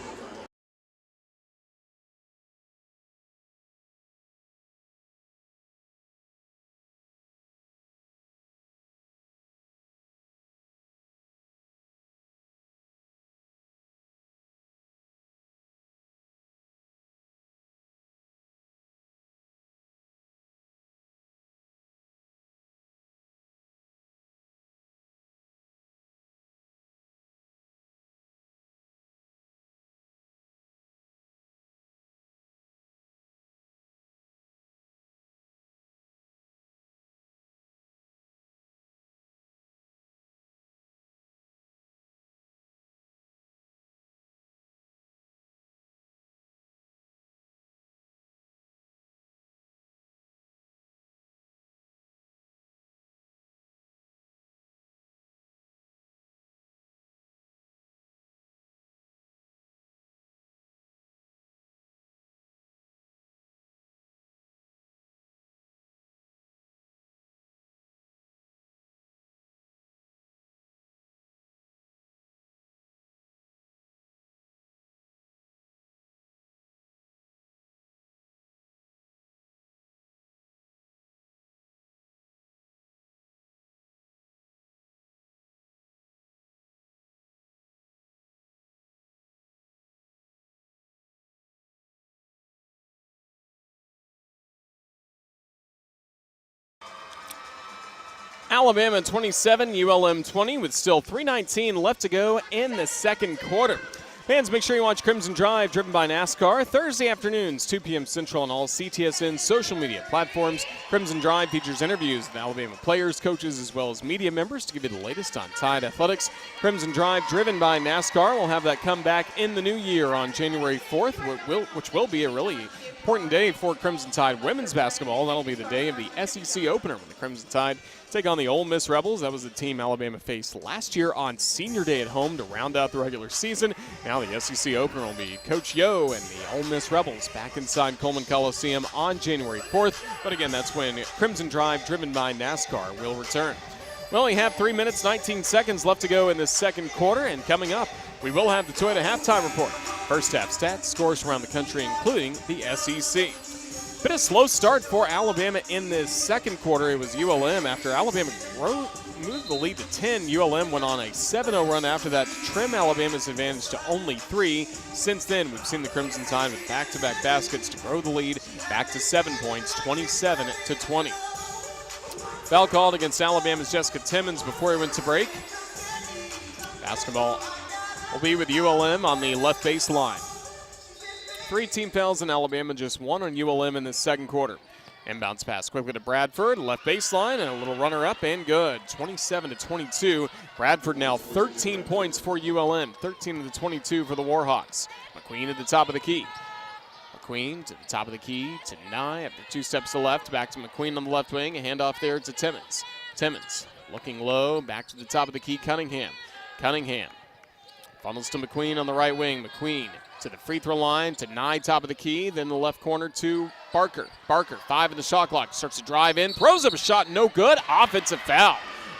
Alabama 27, ULM 20 with still 3:19 left to go in the second quarter. Fans, make sure you watch Crimson Drive, driven by NASCAR, Thursday afternoons, 2 p.m. Central on all CTSN social media platforms. Crimson Drive features interviews with Alabama players, coaches, as well as media members to give you the latest on Tide athletics. Crimson Drive, driven by NASCAR, will have that come back in the new year on January 4th, which will be a really important day for Crimson Tide women's basketball. That'll be the day of the SEC opener when the Crimson Tide take on the Ole Miss Rebels. That was the team Alabama faced last year on Senior Day at home to round out the regular season. Now the SEC opener will be Coach Yo and the Ole Miss Rebels back inside Coleman Coliseum on January 4th. But again, that's when Crimson Drive, driven by NASCAR, will return. We only have 3 minutes, 19 seconds left to go in this second quarter, and coming up, we will have the Toyota halftime report. First half stats, scores around the country, including the SEC. Bit of slow start for Alabama in this second quarter. It was ULM. After Alabama moved the lead to 10, ULM went on a 7-0 run after that to trim Alabama's advantage to only 3. Since then, we've seen the Crimson Tide with back-to-back baskets to grow the lead back to 7 points, 27-20. Foul called against Alabama's Jessica Timmons before he went to break. Basketball will be with ULM on the left baseline. 3 team fouls in Alabama, just 1 on ULM in this second quarter. Inbounds pass quickly to Bradford, left baseline, and a little runner up and good. 27-22. Bradford now 13 points for ULM, 13 of the 22 for the Warhawks. McQueen at the top of the key. McQueen to the top of the key to Nye after 2 steps to the left. Back to McQueen on the left wing. A handoff there to Timmons. Timmons looking low. Back to the top of the key. Cunningham. Cunningham Funnels to McQueen on the right wing. McQueen to the free throw line to Nye, top of the key. Then the left corner to Barker. Barker, 5 in the shot clock. Starts to drive in. Throws up a shot. No good. Offensive foul.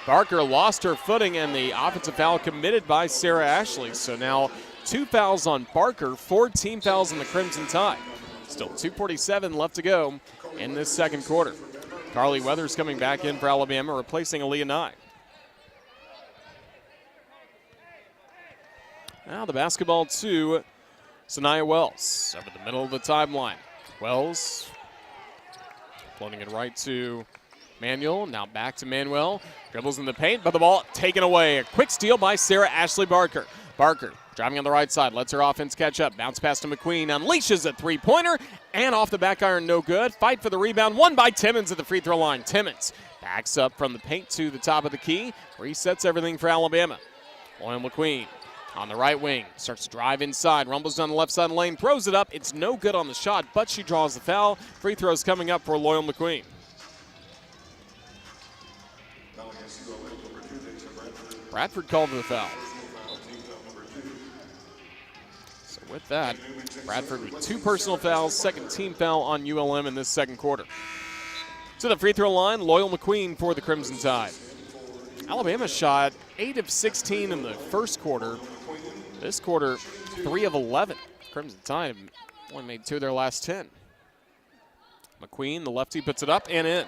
Barker lost her footing, and the offensive foul committed by Sarah Ashley. So now 2 fouls on Barker, 4 team fouls on the Crimson Tide. Still 2:47 left to go in this second quarter. Carly Weathers coming back in for Alabama, replacing Aaliyah Nye. Now the basketball to Sanaya Wells over the middle of the timeline. Wells floating it right to Manuel. Now back to Manuel. Dribbles in the paint, but the ball taken away. A quick steal by Sarah Ashley Barker. Barker driving on the right side, lets her offense catch up. Bounce pass to McQueen, unleashes a three-pointer, and off the back iron, no good. Fight for the rebound, won by Timmons at the free throw line. Timmons backs up from the paint to the top of the key, resets everything for Alabama. Loyal McQueen on the right wing, starts to drive inside, rumbles down the left side lane, throws it up. It's no good on the shot, but she draws the foul. Free throws coming up for Loyal McQueen. Bradford called for the foul. So with that, Bradford with 2 personal fouls, second team foul on ULM in this second quarter. To the free throw line, Loyal McQueen for the Crimson Tide. Alabama shot 8 of 16 in the first quarter. This quarter, 3 of 11. Crimson Tide only made 2 of their last 10. McQueen, the lefty, puts it up and in.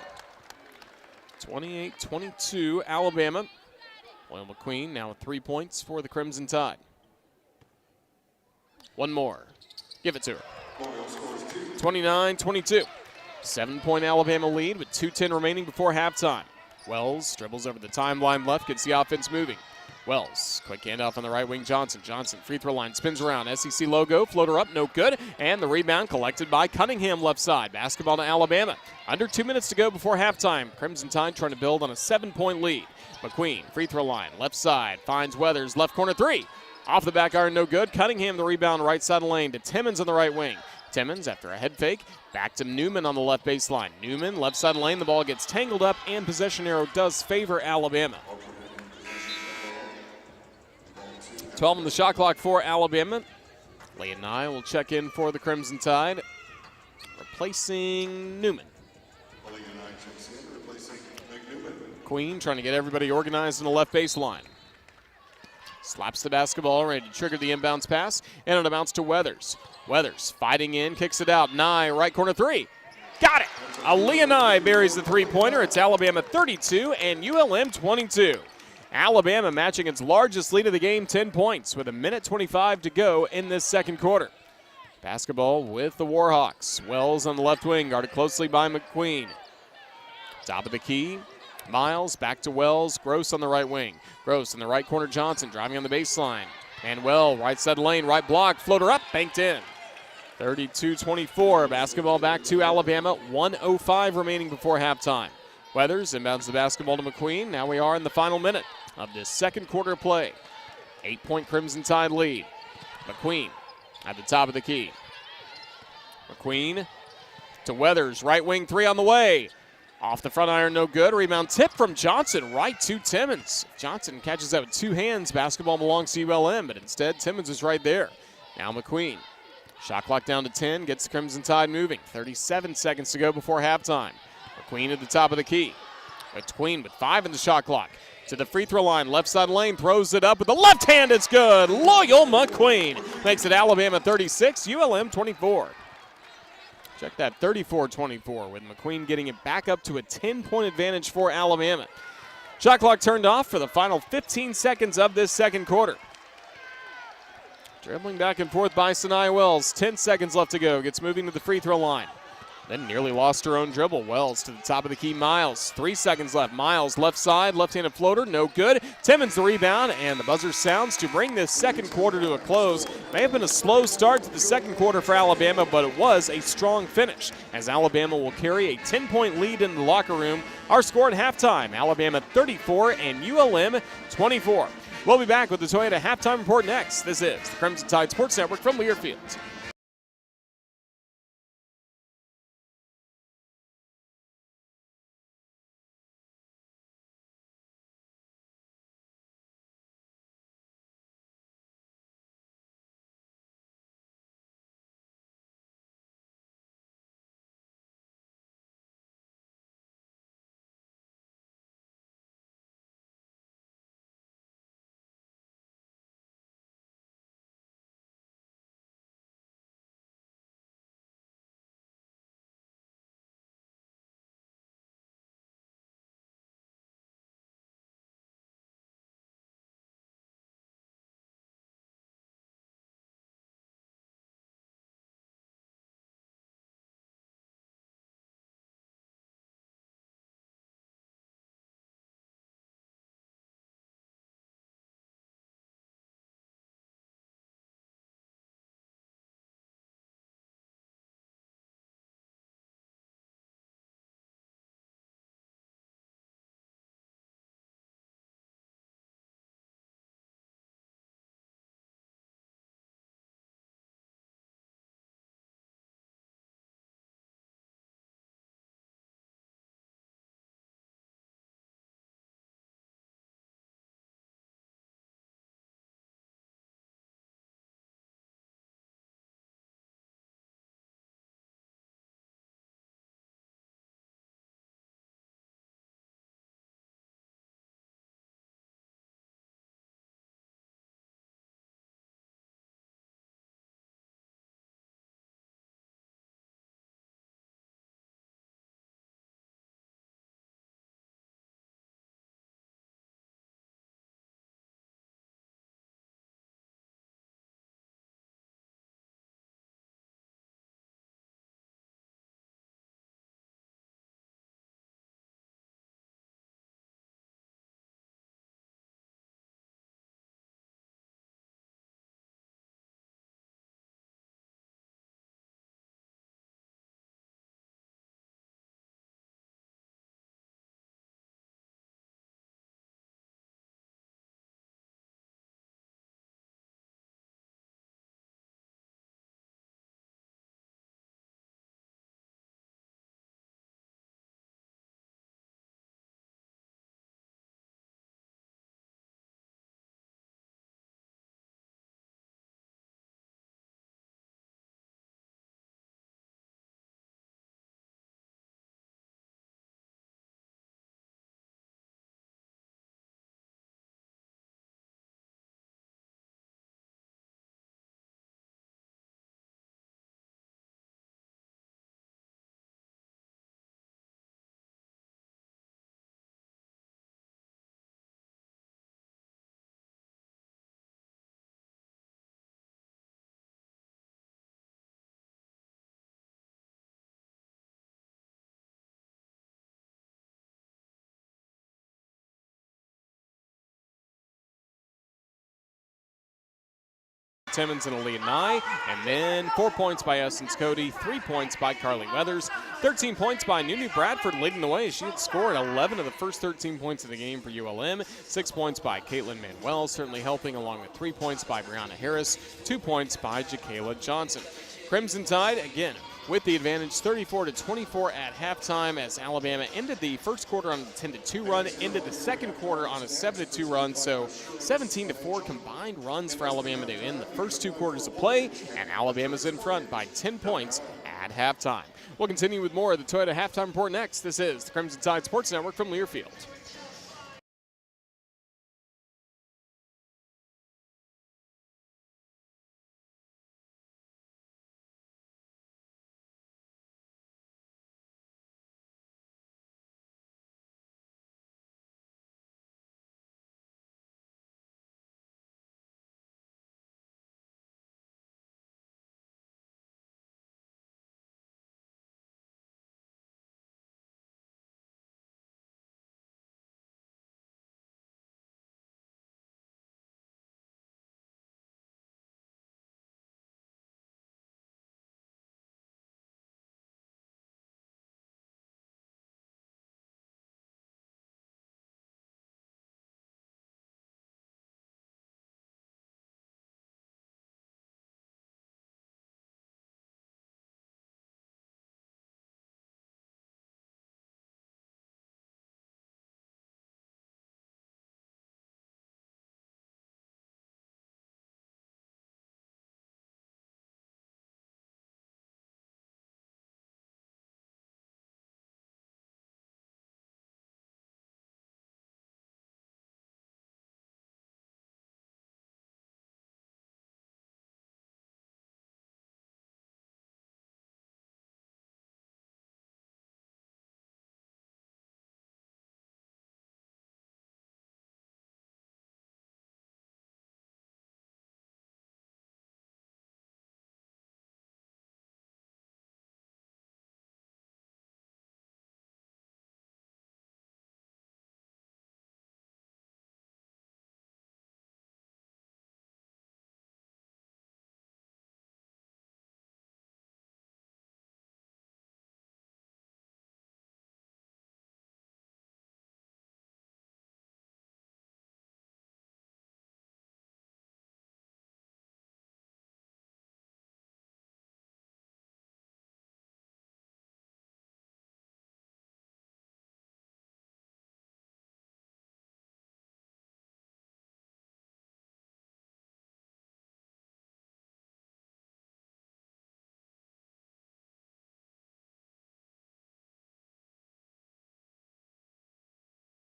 28-22, Alabama. Loyal McQueen now with 3 points for the Crimson Tide. One more. Give it to her. 29-22. 7-point Alabama lead with 2:10 remaining before halftime. Wells dribbles over the timeline left, gets the offense moving. Wells, quick handoff on the right wing, Johnson. Johnson, free throw line, spins around. SEC logo, floater up, no good. And the rebound collected by Cunningham left side. Basketball to Alabama. Under 2 minutes to go before halftime. Crimson Tide trying to build on a 7-point lead. McQueen, free throw line, left side, finds Weathers, left corner 3. Off the back iron, no good. Cunningham the rebound, right side of the lane to Timmons on the right wing. Timmons, after a head fake, back to Newman on the left baseline. Newman, left side lane, the ball gets tangled up, and possession arrow does favor Alabama. 12 on the shot clock for Alabama. Leah Nye will check in for the Crimson Tide, replacing Newman. Queen trying to get everybody organized in the left baseline. Slaps the basketball, ready to trigger the inbounds pass, and it amounts to Weathers. Weathers fighting in, kicks it out. Nye, right corner 3. Got it! Aaliyah Nye buries the three-pointer. It's Alabama 32 and ULM 22. Alabama matching its largest lead of the game, 10 points, with 1:25 to go in this second quarter. Basketball with the Warhawks. Wells on the left wing, guarded closely by McQueen. Top of the key. Miles back to Wells. Gross on the right wing. Gross in the right corner. Johnson driving on the baseline. Manuel, right side lane, right block. Floater up, banked in. 32-24. Basketball back to Alabama. 1:05 remaining before halftime. Weathers inbounds the basketball to McQueen. Now we are in the final minute of this second quarter play. 8-point Crimson Tide lead. McQueen at the top of the key. McQueen to Weathers. Right wing 3 on the way. Off the front iron, no good. Rebound tip from Johnson right to Timmons. Johnson catches that with 2 hands. Basketball belongs to ULM, but instead Timmons is right there. Now McQueen. Shot clock down to 10, gets the Crimson Tide moving. 37 seconds to go before halftime. McQueen at the top of the key. McQueen with 5 in the shot clock. To the free throw line, left side lane, throws it up with the left hand, it's good. Loyal McQueen makes it Alabama 36, ULM 24. Check that, 34-24, with McQueen getting it back up to a 10-point advantage for Alabama. Shot clock turned off for the final 15 seconds of this second quarter. Dribbling back and forth by Sanaya Wells. 10 seconds left to go. Gets moving to the free throw line. Then nearly lost her own dribble. Wells to the top of the key. Miles. 3 seconds left. Miles left side. Left-handed floater. No good. Timmons the rebound. And the buzzer sounds to bring this second quarter to a close. May have been a slow start to the second quarter for Alabama, but it was a strong finish as Alabama will carry a 10-point lead in the locker room. Our score at halftime, Alabama 34 and ULM 24. We'll be back with the Toyota Halftime Report next. This is the Crimson Tide Sports Network from Learfield. Timmons and Aaliyah Nye. And then 4 points by Essence Cody, 3 points by Carly Weathers, 13 points by Nunu Bradford leading the way. She had scored 11 of the first 13 points of the game for ULM. 6 points by Caitlin Manuel, certainly helping, along with 3 points by Brianna Harris, 2 points by Jakayla Johnson. Crimson Tide, again, with the advantage, 34-24 at halftime, as Alabama ended the first quarter on a 10-2 run, ended the second quarter on a 7-2 run, so 17-4 combined runs for Alabama to end the first 2 quarters of play, and Alabama's in front by 10 points at halftime. We'll continue with more of the Toyota Halftime Report next. This is the Crimson Tide Sports Network from Learfield.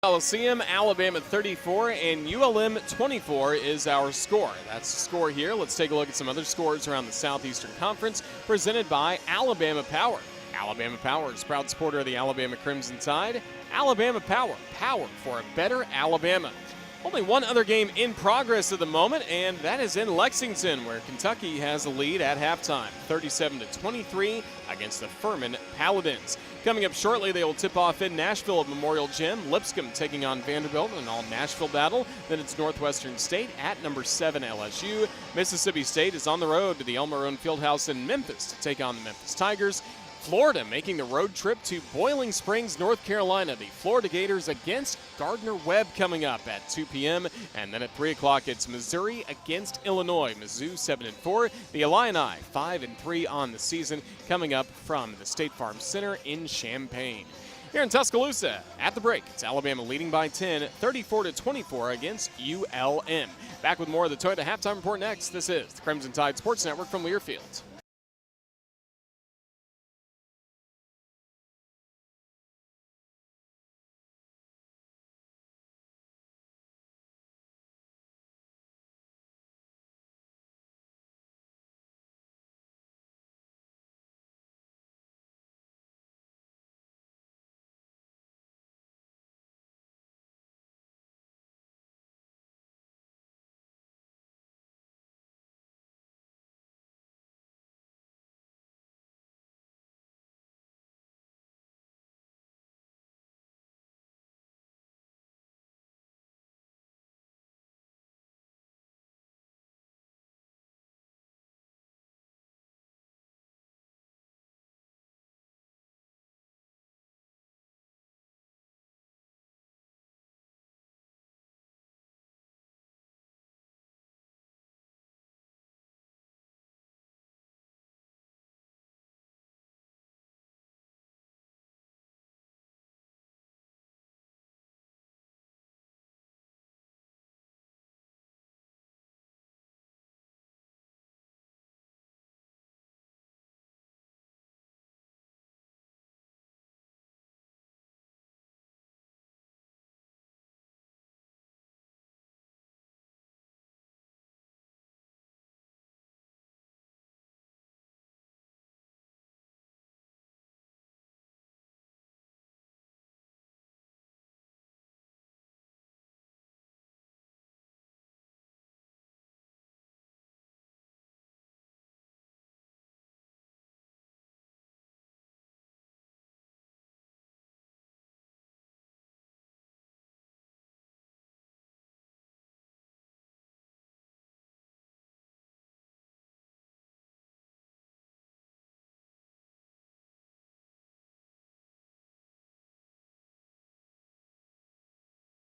Coliseum, Alabama 34 and ULM 24 is our score. That's the score here. Let's take a look at some other scores around the Southeastern Conference, presented by Alabama Power. Alabama Power is proud supporter of the Alabama Crimson Tide. Alabama Power, power for a better Alabama. Only one other game in progress at the moment, and that is in Lexington, where Kentucky has a lead at halftime, 37-23 against the Furman Paladins. Coming up shortly, they will tip off in Nashville at Memorial Gym. Lipscomb taking on Vanderbilt in an all-Nashville battle. Then it's Northwestern State at number 7 LSU. Mississippi State is on the road to the El Marone Fieldhouse in Memphis to take on the Memphis Tigers. Florida making the road trip to Boiling Springs, North Carolina. The Florida Gators against Gardner-Webb coming up at 2 p.m. And then at 3 o'clock, it's Missouri against Illinois. Mizzou 7-4. The Illini 5-3 on the season, coming up from the State Farm Center in Champaign. Here in Tuscaloosa, at the break, it's Alabama leading by 10, 34-24 against ULM. Back with more of the Toyota Halftime Report next. This is the Crimson Tide Sports Network from Learfield.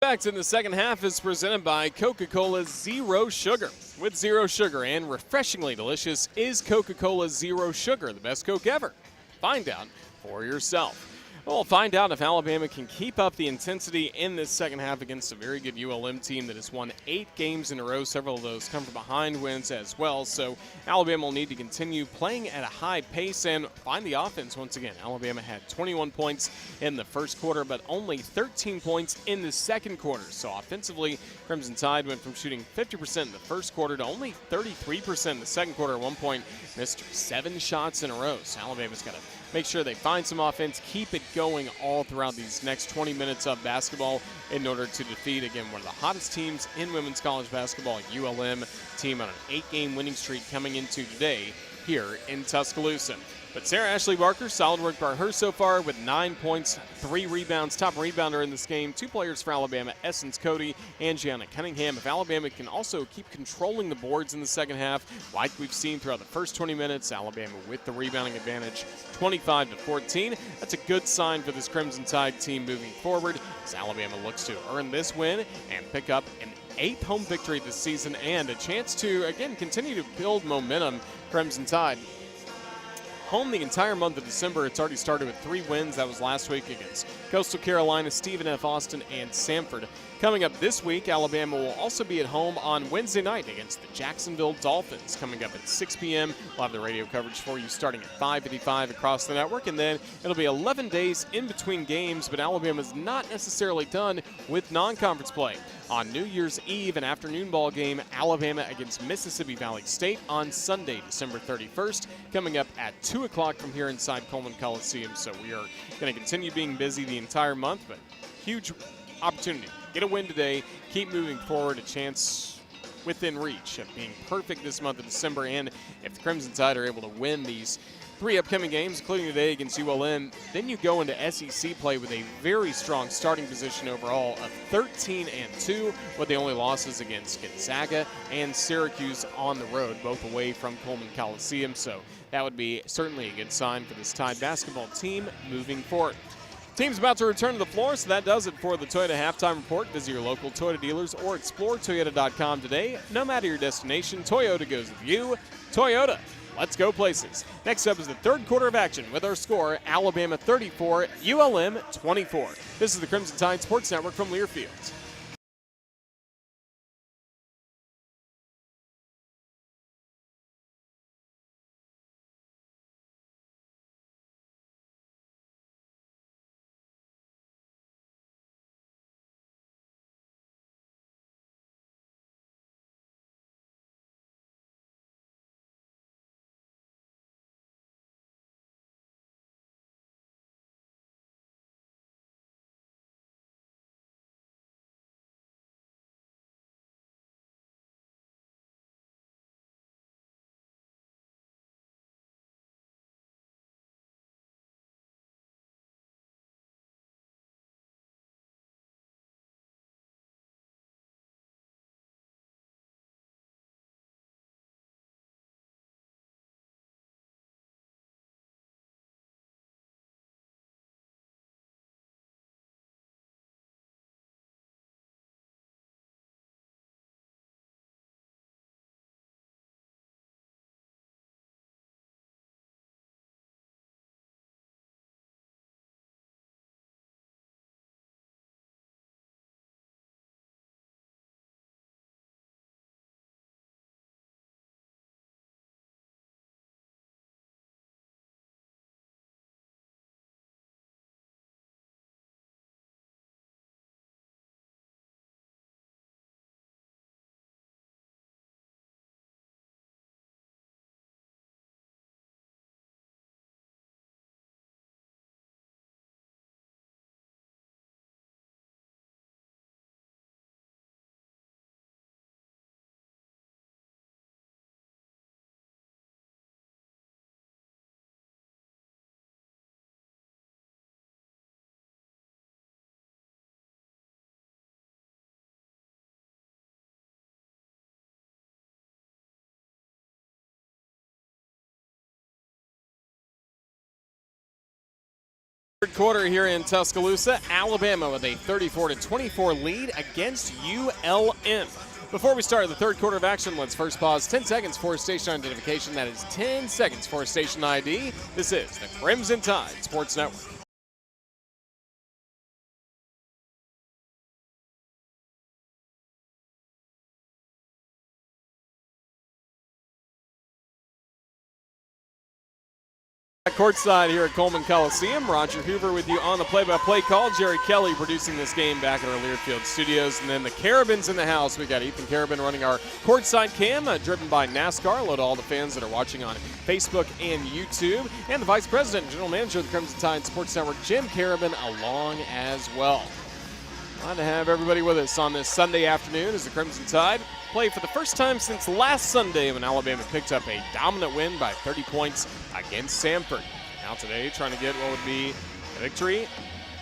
Back in the second half is presented by Coca-Cola Zero Sugar. With zero sugar and refreshingly delicious is Coca-Cola Zero Sugar, the best Coke ever. Find out for yourself. We'll find out if Alabama can keep up the intensity in this second half against a very good ULM team that has won 8 games in a row. Several of those come from behind wins as well. So Alabama will need to continue playing at a high pace and find the offense once again. Alabama had 21 points in the first quarter, but only 13 points in the second quarter. So offensively, Crimson Tide went from shooting 50% in the first quarter to only 33% in the second quarter. At one point, missed 7 shots in a row. So Alabama's got to make sure they find some offense, keep it going all throughout these next 20 minutes of basketball in order to defeat, again, one of the hottest teams in women's college basketball, ULM team on an 8-game winning streak coming into today here in Tuscaloosa. But Sarah Ashley Barker, solid work by her so far with 9 points, 3 rebounds, top rebounder in this game. 2 players for Alabama, Essence Cody and Gianna Cunningham. If Alabama can also keep controlling the boards in the second half, like we've seen throughout the first 20 minutes, Alabama with the rebounding advantage, 25-14. That's a good sign for this Crimson Tide team moving forward as Alabama looks to earn this win and pick up an 8th home victory this season and a chance to, again, continue to build momentum. Crimson Tide home the entire month of December. It's already started with 3 wins. That was last week against Coastal Carolina, Stephen F. Austin, and Samford. Coming up this week, Alabama will also be at home on Wednesday night against the Jacksonville Dolphins. Coming up at 6 p.m. We'll have the radio coverage for you starting at 5:55 across the network, and then it'll be 11 days in between games, but Alabama's not necessarily done with non-conference play. On New Year's Eve, an afternoon ball game, Alabama against Mississippi Valley State on Sunday, December 31st, coming up at 2 o'clock from here inside Coleman Coliseum. So we are going to continue being busy the entire month, but huge opportunity. Get a win today, keep moving forward, a chance within reach of being perfect this month of December. And if the Crimson Tide are able to win these 3 upcoming games, including today against ULM, then you go into SEC play with a very strong starting position overall of 13-2, with the only losses against Gonzaga and Syracuse on the road, both away from Coleman Coliseum. So that would be certainly a good sign for this Tide basketball team moving forward. Team's about to return to the floor, so that does it for the Toyota Halftime Report. Visit your local Toyota dealers or explore Toyota.com today. No matter your destination, Toyota goes with you. Toyota, let's go places. Next up is the third quarter of action with our score, Alabama 34, ULM 24. This is the Crimson Tide Sports Network from Learfield. Third quarter here in Tuscaloosa, Alabama with a 34-24 lead against ULM. Before we start the third quarter of action, let's first pause 10 seconds for station identification. That is 10 seconds for station ID. This is the Crimson Tide Sports Network. Courtside here at Coleman Coliseum. Roger Hoover with you on the play-by-play call. Jerry Kelly producing this game back at our Learfield studios. And then the Carabins in the house. We've got Ethan Carabin running our Courtside cam, driven by NASCAR. Hello to all the fans that are watching on Facebook and YouTube. And the Vice President and General Manager of the Crimson Tide Sports Network, Jim Carabin, along as well. Glad to have everybody with us on this Sunday afternoon as the Crimson Tide play for the first time since last Sunday when Alabama picked up a dominant win by 30 points against Samford. Now today trying to get what would be a victory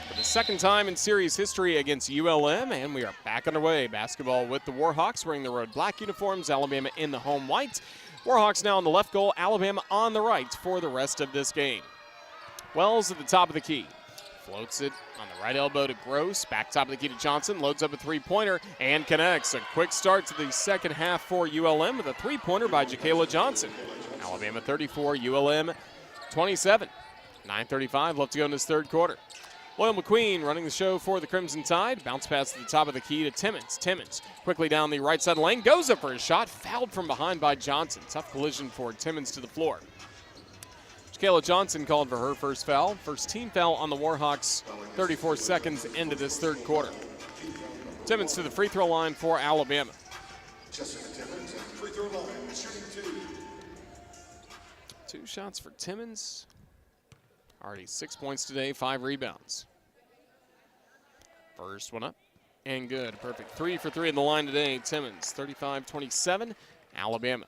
for the second time in series history against ULM, and we are back underway. Basketball with the Warhawks wearing the road black uniforms, Alabama in the home white. Warhawks now on the left goal, Alabama on the right for the rest of this game. Wells at the top of the key. Floats it on the right elbow to Gross. Back top of the key to Johnson. Loads up a three-pointer and connects. A quick start to the second half for ULM with a three-pointer by Jacayla Johnson. Alabama 34, ULM 27. 9:35 left to go in this third quarter. Loyal McQueen running the show for the Crimson Tide. Bounce pass to the top of the key to Timmons. Timmons quickly down the right side lane. Goes up for a shot. Fouled from behind by Johnson. Tough collision for Timmons to the floor. Jacayla Johnson called for her first foul. First team foul on the Warhawks 34 seconds into this third quarter. Timmons to the free throw line for Alabama. Free throw line, shooting two shots for Timmons. Already 6 points today, 5 rebounds. First one up and good. Perfect 3 for 3 in the line today. Timmons 35-27, Alabama.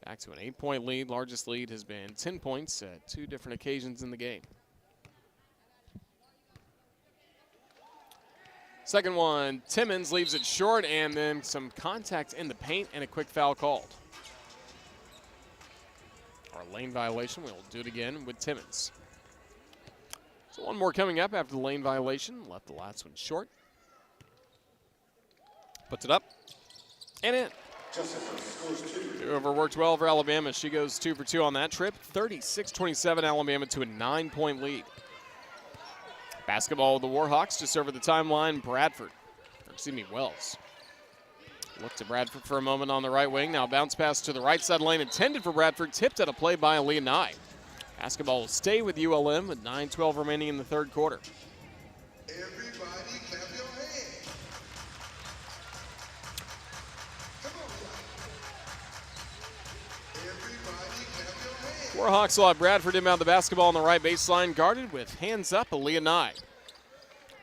Back to an 8-point lead. Largest lead has been 10 points at 2 different occasions in the game. Second one, Timmons leaves it short, and then some contact in the paint and a quick foul called. Or a lane violation. We'll do it again with Timmons. So one more coming up after the lane violation. Left the last one short. Puts it up and in. Hoover worked well for Alabama. She goes 2 for 2 on that trip. 36-27 Alabama to a 9-point lead. Basketball with the Warhawks just over the timeline. Wells. Look to Bradford for a moment on the right wing. Now bounce pass to the right side lane intended for Bradford. Tipped at a play by Aaliyah Nye. Basketball will stay with ULM with 9:12 remaining in the third quarter. Everybody clap your hands. Come on, everybody clap your hands. Warhawks will have Bradford inbound the basketball on the right baseline, guarded with hands up, Aaliyah Nye.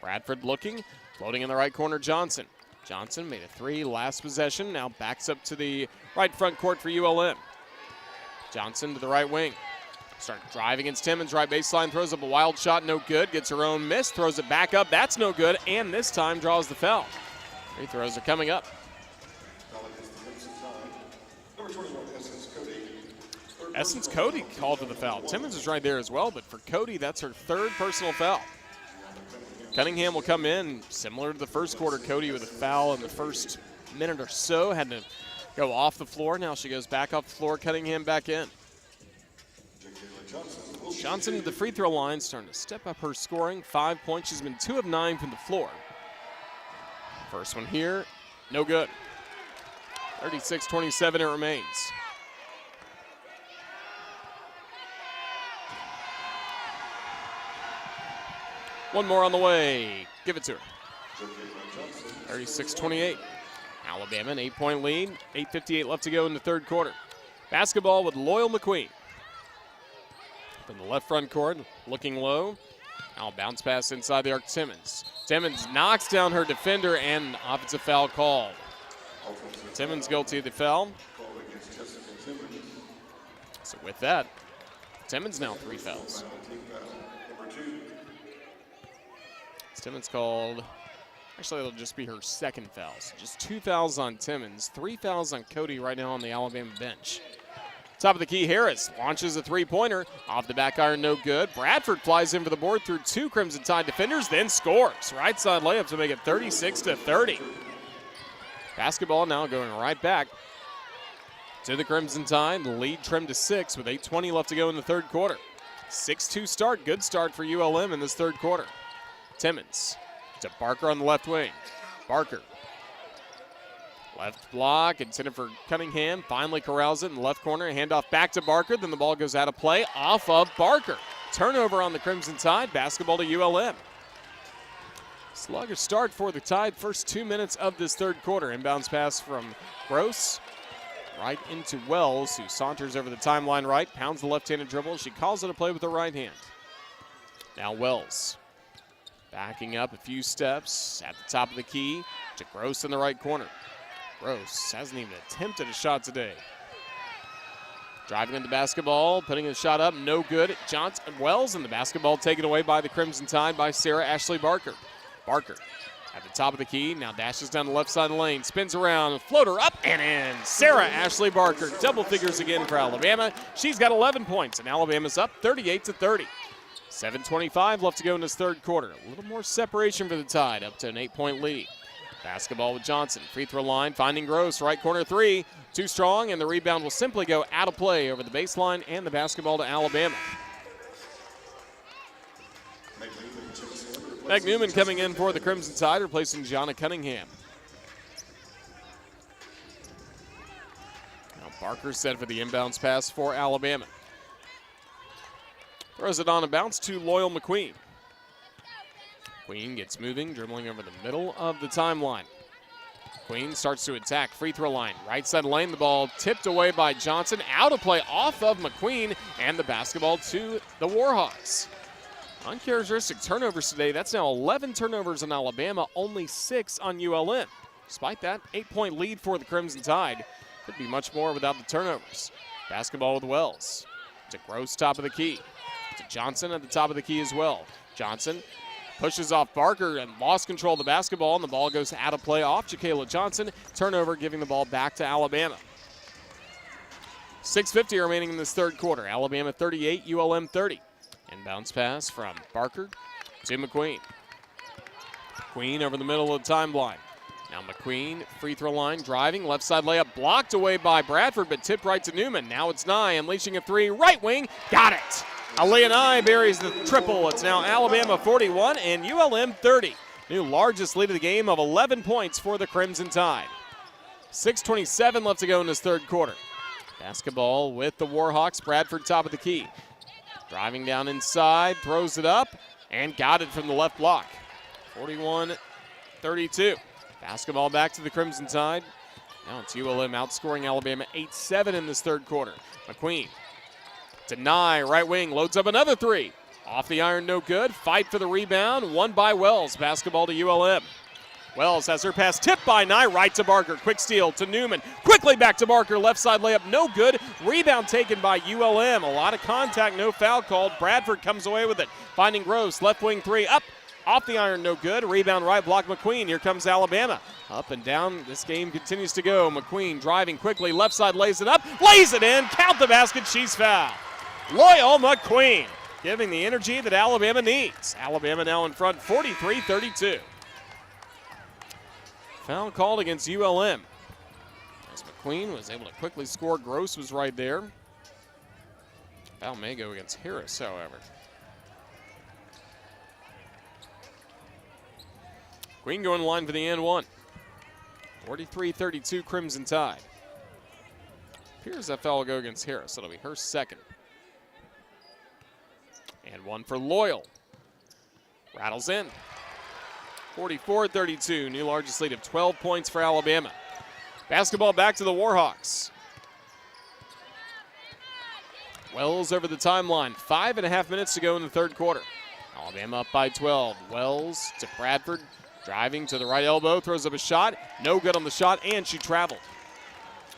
Bradford looking, floating in the right corner, Johnson. Johnson made a 3 last possession, now backs up to the right front court for ULM. Johnson to the right wing. Start driving against Timmons, right baseline, throws up a wild shot, no good, gets her own miss, throws it back up, that's no good, and this time draws the foul. Free throws are coming up. Essence Cody called for the foul. Timmons is right there as well, but for Cody, that's her 3rd personal foul. Cunningham will come in, similar to the first quarter. Cody with a foul in the first minute or so, had to go off the floor. Now she goes back off the floor, Cunningham back in. Johnson to the free throw line, starting to step up her scoring. 5 points, she's been 2 of 9 from the floor. First one here, no good. 36-27 it remains. One more on the way. Give it to her. 36-28. Alabama, an 8-point lead. 8:58 left to go in the third quarter. Basketball with Loyal McQueen. From the left front court, looking low. Now bounce pass inside the arc, Timmons. Timmons knocks down her defender, and offensive foul called. Timmons guilty of the foul. So with that, Timmons now 3 fouls. Timmons called, actually it'll just be her 2nd foul. So just 2 fouls on Timmons, 3 fouls on Cody right now on the Alabama bench. Top of the key, Harris launches a three-pointer. Off the back iron, no good. Bradford flies in for the board through two Crimson Tide defenders, then scores. Right side layup to make it 36-30. Basketball now going right back to the Crimson Tide. The lead trimmed to 6 with 8:20 left to go in the third quarter. 6-2 start. Good start for ULM in this third quarter. Timmons to Barker on the left wing. Barker. Left block, intended for Cunningham. Finally corrals it in the left corner. Handoff back to Barker. Then the ball goes out of play off of Barker. Turnover on the Crimson Tide. Basketball to ULM. Sluggish start for the Tide. First 2 minutes of this third quarter. Inbounds pass from Gross. Right into Wells, who saunters over the timeline right. Pounds the left-handed dribble. She calls it a play with her right hand. Now Wells. Backing up a few steps at the top of the key to Gross in the right corner. Gross hasn't even attempted a shot today. Driving in the basketball, putting the shot up, no good. Johnson Wells, and the basketball taken away by the Crimson Tide by Sarah Ashley Barker. Barker at the top of the key, now dashes down the left side of the lane, spins around, floater up and in. Sarah Ashley Barker, double figures again for Alabama. She's got 11 points, and Alabama's up 38-30. 7:25 left to go in this third quarter. A little more separation for the Tide, up to an 8-point lead. Basketball with Johnson, free throw line, finding Gross, right corner three. Too strong, and the rebound will simply go out of play over the baseline and the basketball to Alabama. Meg Newman coming in for the Crimson Tide, replacing Jonna Cunningham. Now Barker set for the inbounds pass for Alabama. Throws it on a bounce to Loyal McQueen. Queen gets moving, dribbling over the middle of the timeline. Queen starts to attack, free throw line, right side lane, the ball tipped away by Johnson, out of play off of McQueen, and the basketball to the Warhawks. Uncharacteristic turnovers today. That's now 11 turnovers on Alabama, only 6 on ULM. Despite that, 8-point lead for the Crimson Tide. Could be much more without the turnovers. Basketball with Wells. To Gross, top of the key. To Johnson at the top of the key as well. Johnson pushes off Barker and lost control of the basketball, and the ball goes out of play off Jakayla Johnson. Turnover, giving the ball back to Alabama. 6:50 remaining in this third quarter. Alabama 38, ULM 30. Inbounds pass from Barker to McQueen. McQueen over the middle of the timeline. Now McQueen, free throw line, driving, left side layup blocked away by Bradford, but tipped right to Newman. Now it's Nye, unleashing a three, right wing, got it! Aaliyah Nye buries the triple. It's now Alabama 41 and ULM 30. New largest lead of the game of 11 points for the Crimson Tide. 6:27 left to go in this third quarter. Basketball with the Warhawks. Bradford top of the key. Driving down inside, throws it up, and got it from the left block. 41-32. Basketball back to the Crimson Tide. Now it's ULM outscoring Alabama 8-7 in this third quarter. McQueen to Nye, right wing, loads up another three. Off the iron, no good. Fight for the rebound, won by Wells. Basketball to ULM. Wells has her pass tipped by Nye, right to Barker. Quick steal to Newman. Quickly back to Barker, left side layup, no good. Rebound taken by ULM. A lot of contact, no foul called. Bradford comes away with it. Finding Gross, left wing three, up. Off the iron, no good. Rebound right, block McQueen. Here comes Alabama. Up and down, this game continues to go. McQueen driving quickly, left side lays it up, lays it in, count the basket, she's fouled. Loyal McQueen giving the energy that Alabama needs. Alabama now in front, 43-32. Foul called against ULM. As McQueen was able to quickly score, Gross was right there. Foul may go against Harris, however. Queen going in line for the and one. 43-32 Crimson Tide. Appears that foul will go against Harris. It'll be her second. And one for Loyal. Rattles in. 44-32, new largest lead of 12 points for Alabama. Basketball back to the Warhawks. Wells over the timeline. 5.5 minutes to go in the third quarter. Alabama up by 12. Wells to Bradford. Driving to the right elbow, throws up a shot. No good on the shot, and she traveled.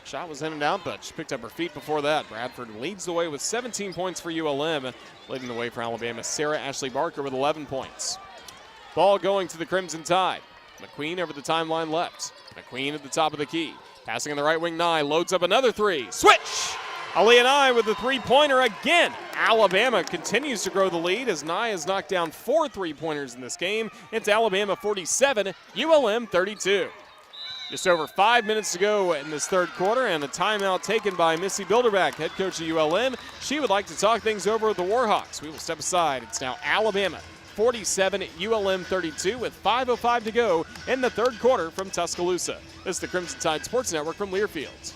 Shot was in and out, but she picked up her feet before that. Bradford leads the way with 17 points for ULM. Leading the way for Alabama, Sarah Ashley Barker with 11 points. Ball going to the Crimson Tide. McQueen over the timeline left. McQueen at the top of the key. Passing on the right wing, Nye loads up another three. Switch! Aaliyah Nye with the three-pointer again. Alabama continues to grow the lead as Nye has knocked down 4 three-pointers in this game. It's Alabama 47, ULM 32. Just over 5 minutes to go in this third quarter, and a timeout taken by Missy Bilderback, head coach of ULM. She would like to talk things over with the Warhawks. We will step aside. It's now Alabama 47, ULM 32 with 5:05 to go in the third quarter from Tuscaloosa. This is the Crimson Tide Sports Network from Learfield.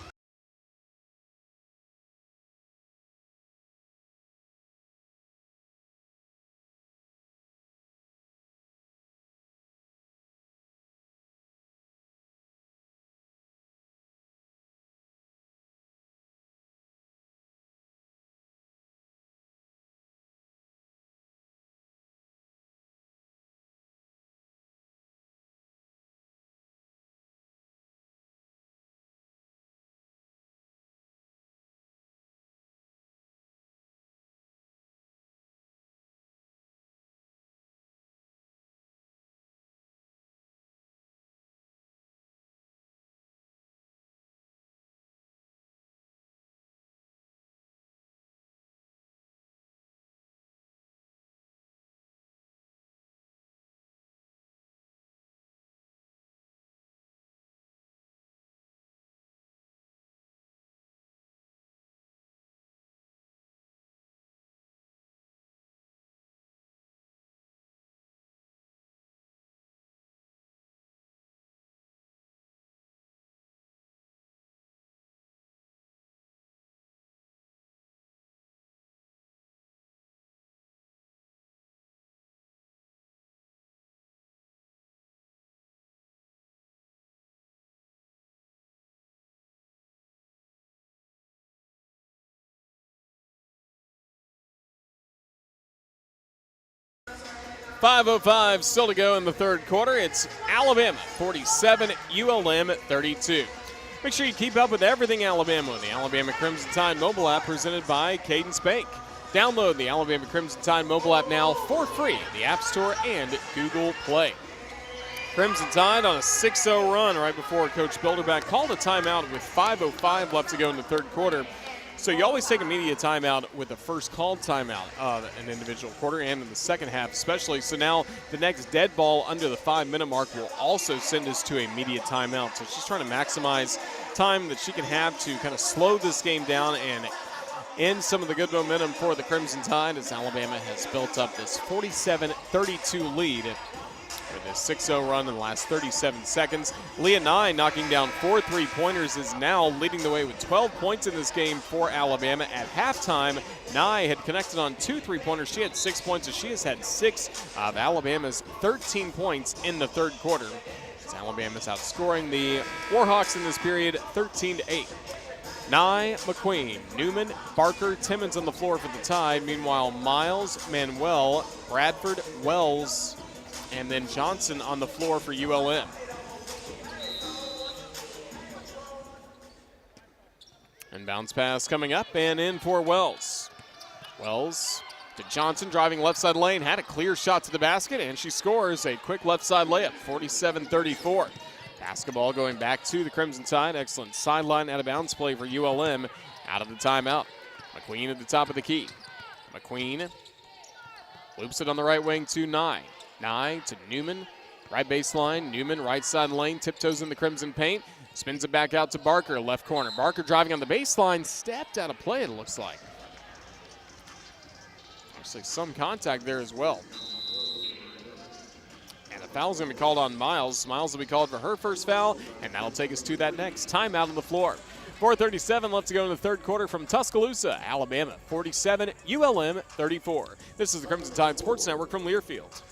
.505 still to go in the third quarter. It's Alabama 47, ULM 32. Make sure you keep up with everything Alabama with the Alabama Crimson Tide mobile app presented by Cadence Bank. Download the Alabama Crimson Tide mobile app now for free in the App Store and Google Play. Crimson Tide on a 6-0 run right before Coach Bilderback called a timeout with 5:05 left to go in the third quarter. So you always take a media timeout with the first called timeout of an individual quarter and in the second half especially. So now the next dead ball under the 5-minute mark will also send us to a media timeout. So she's trying to maximize time that she can have to kind of slow this game down and end some of the good momentum for the Crimson Tide as Alabama has built up this 47-32 lead with a 6-0 run in the last 37 seconds. Leah Nye knocking down 4 three-pointers is now leading the way with 12 points in this game for Alabama. At halftime, Nye had connected on 2 three-pointers. She had 6 points, so she has had 6 of Alabama's 13 points in the third quarter. As Alabama's outscoring the Warhawks in this period 13-8. Nye, McQueen, Newman, Barker, Timmons on the floor for the Tide. Meanwhile, Miles, Manuel, Bradford, Wells, and then Johnson on the floor for ULM. And bounce pass coming up and in for Wells. Wells to Johnson, driving left side lane, had a clear shot to the basket, and she scores a quick left side layup, 47-34. Basketball going back to the Crimson Tide. Excellent sideline out of bounds play for ULM out of the timeout. McQueen at the top of the key. McQueen loops it on the right wing to Nye. Nye to Newman, right baseline. Newman, right side lane, tiptoes in the Crimson paint. Spins it back out to Barker, left corner. Barker driving on the baseline, stepped out of play, it looks like. Actually, some contact there as well. And a foul's going to be called on Miles. Miles will be called for her first foul, and that'll take us to that next timeout on the floor. 4:37 left to go in the third quarter from Tuscaloosa, Alabama, 47, ULM 34. This is the Crimson Tide Sports Network from Learfield.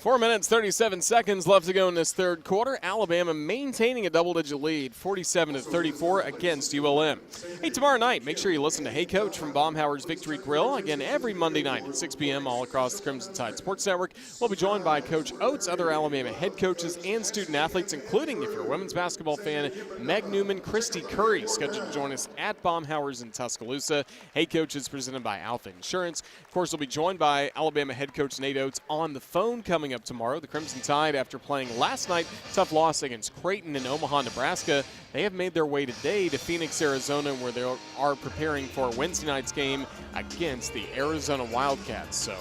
4 minutes, 37 seconds left to go in this third quarter. Alabama maintaining a double-digit lead, 47-34 against ULM. Hey, tomorrow night, make sure you listen to Hey Coach from Baumhower's Victory Grill. Again, every Monday night at 6 p.m. all across the Crimson Tide Sports Network. We'll be joined by Coach Oates, other Alabama head coaches, and student athletes, including, if you're a women's basketball fan, Meg Newman, Christy Curry, scheduled to join us at Baumhower's in Tuscaloosa. Hey Coach is presented by Alpha Insurance. Of course, we'll be joined by Alabama head coach Nate Oates on the phone coming up tomorrow. The Crimson Tide, after playing last night, tough loss against Creighton in Omaha, Nebraska, they have made their way today to Phoenix, Arizona, where they are preparing for Wednesday night's game against the Arizona Wildcats. So,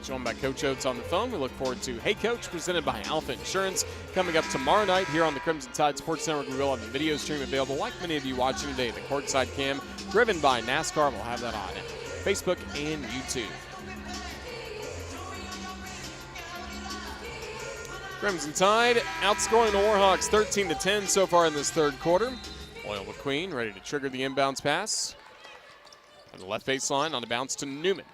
joined by Coach Oates on the phone. We look forward to Hey Coach, presented by Alpha Insurance, coming up tomorrow night here on the Crimson Tide Sports Network. We will have the video stream available, like many of you watching today, the Courtside Cam, driven by NASCAR. We'll have that on Facebook and YouTube. Crimson Tide outscoring the Warhawks 13-10 so far in this third quarter. Loyal McQueen ready to trigger the inbounds pass. On the left baseline on the bounce to Newman.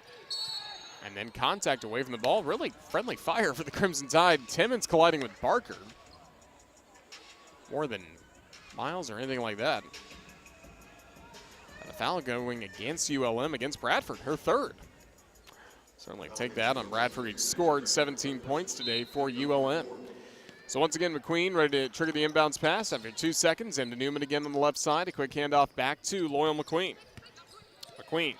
And then contact away from the ball. Really friendly fire for the Crimson Tide. Timmons colliding with Barker. More than Miles or anything like that. And the foul going against ULM, against Bradford, her third. Certainly take that on Bradford. He scored 17 points today for ULM. So once again, McQueen ready to trigger the inbounds pass after 2 seconds. And to Newman again on the left side. A quick handoff back to Loyal McQueen. McQueen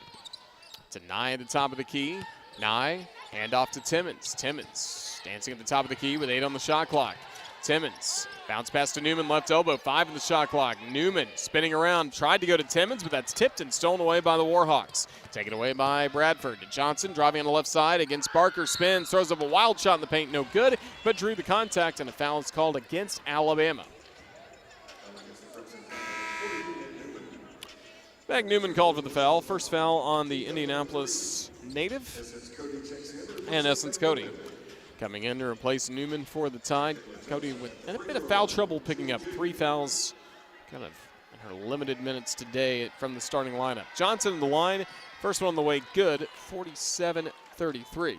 to Nye at the top of the key. Nye, handoff to Timmons. Timmons dancing at the top of the key with 8 on the shot clock. Timmons, bounce pass to Newman, left elbow, 5 in the shot clock. Newman spinning around, tried to go to Timmons, but that's tipped and stolen away by the Warhawks. Taken away by Bradford. To Johnson, driving on the left side against Barker, spins, throws up a wild shot in the paint, no good, but drew the contact, and a foul is called against Alabama. Meg Newman called for the foul. First foul on the Indianapolis native. And Essence Cody coming in to replace Newman for the Tide. Cody with a bit of foul trouble picking up 3 fouls kind of in her limited minutes today from the starting lineup. Johnson in the line. First one on the way, good, 47-33.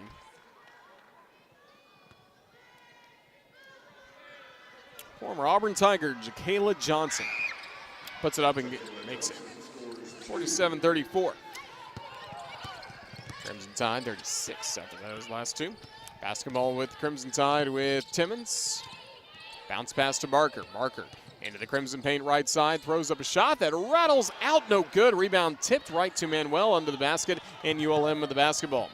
Former Auburn Tiger, Jacayla Johnson puts it up and makes it 47-34. Crimson Tide 36 after those last two. Basketball with Crimson Tide with Timmons. Bounce pass to Barker. Barker into the Crimson paint right side. Throws up a shot that rattles out. No good. Rebound tipped right to Manuel under the basket. And ULM with the basketball.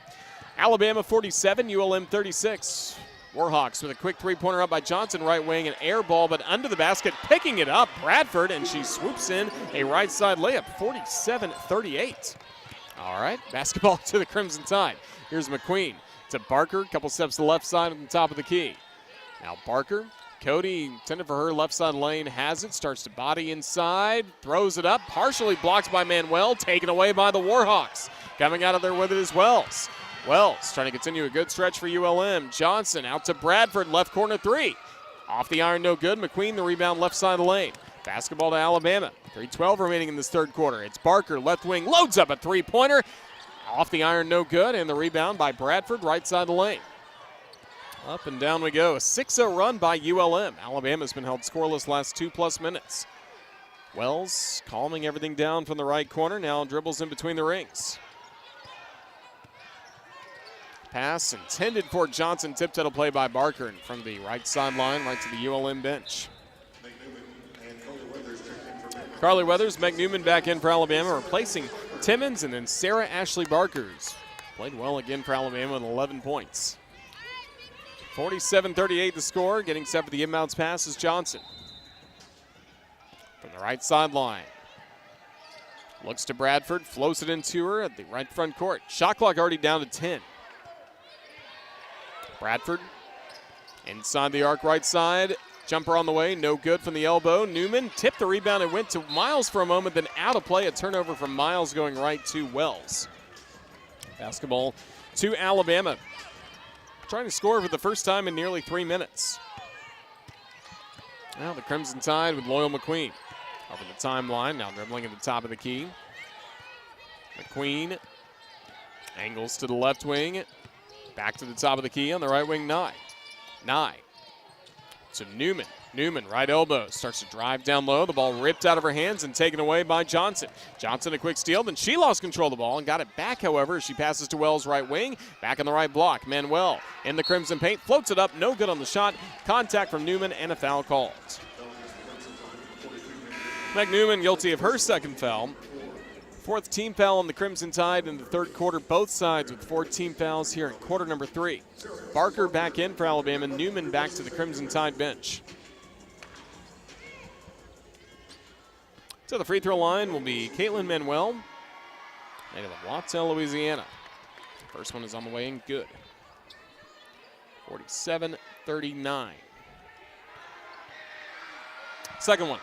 Alabama 47, ULM 36. Warhawks with a quick three-pointer up by Johnson, right wing, an air ball, but under the basket, picking it up, Bradford, and she swoops in a right side layup, 47-38. All right, basketball to the Crimson Tide. Here's McQueen to Barker, couple steps to the left side on the top of the key. Now Barker, Cody intended for her left side lane, has it, starts to body inside, throws it up, partially blocked by Manuel, taken away by the Warhawks. Coming out of there with it is Wells. Wells trying to continue a good stretch for ULM. Johnson out to Bradford, left corner three. Off the iron, no good. McQueen the rebound, left side of the lane. Basketball to Alabama. 3:12 remaining in this third quarter. It's Barker, left wing, loads up a three-pointer. Off the iron, no good, and the rebound by Bradford, right side of the lane. Up and down we go. A 6-0 run by ULM. Alabama's been held scoreless last 2+ minutes. Wells calming everything down from the right corner. Now dribbles in between the rings. Pass intended for Johnson, tipped out of play by Barker, and from the right sideline, right to the ULM bench. Carly Weathers, Meg Newman back in for Alabama, replacing Timmons, and then Sarah Ashley Barker's played well again for Alabama with 11 points. 47-38 the score. Getting set for the inbounds pass is Johnson. From the right sideline. Looks to Bradford, floats it into her at the right front court. Shot clock already down to 10. Bradford inside the arc right side. Jumper on the way, no good from the elbow. Newman tipped the rebound and went to Miles for a moment, then out of play. A turnover from Miles going right to Wells. Basketball to Alabama. Trying to score for the first time in nearly 3 minutes. Now the Crimson Tide with Loyal McQueen. Over the timeline, now dribbling at the top of the key. McQueen angles to the left wing. Back to the top of the key on the right wing, Nye. Nye to Newman. Newman, right elbow, starts to drive down low. The ball ripped out of her hands and taken away by Johnson. Johnson, a quick steal, then she lost control of the ball and got it back, however, as she passes to Wells' right wing. Back on the right block, Manuel in the crimson paint, floats it up, no good on the shot. Contact from Newman and a foul called. Meg Newman guilty of her second foul. Fourth team foul on the Crimson Tide in the third quarter, both sides with 4 team fouls here in quarter number 3. Barker back in for Alabama, Newman back to the Crimson Tide bench. So the free throw line will be Caitlin Manuel, native of Wattell, Louisiana. First one is on the way and good. 47-39. Second one,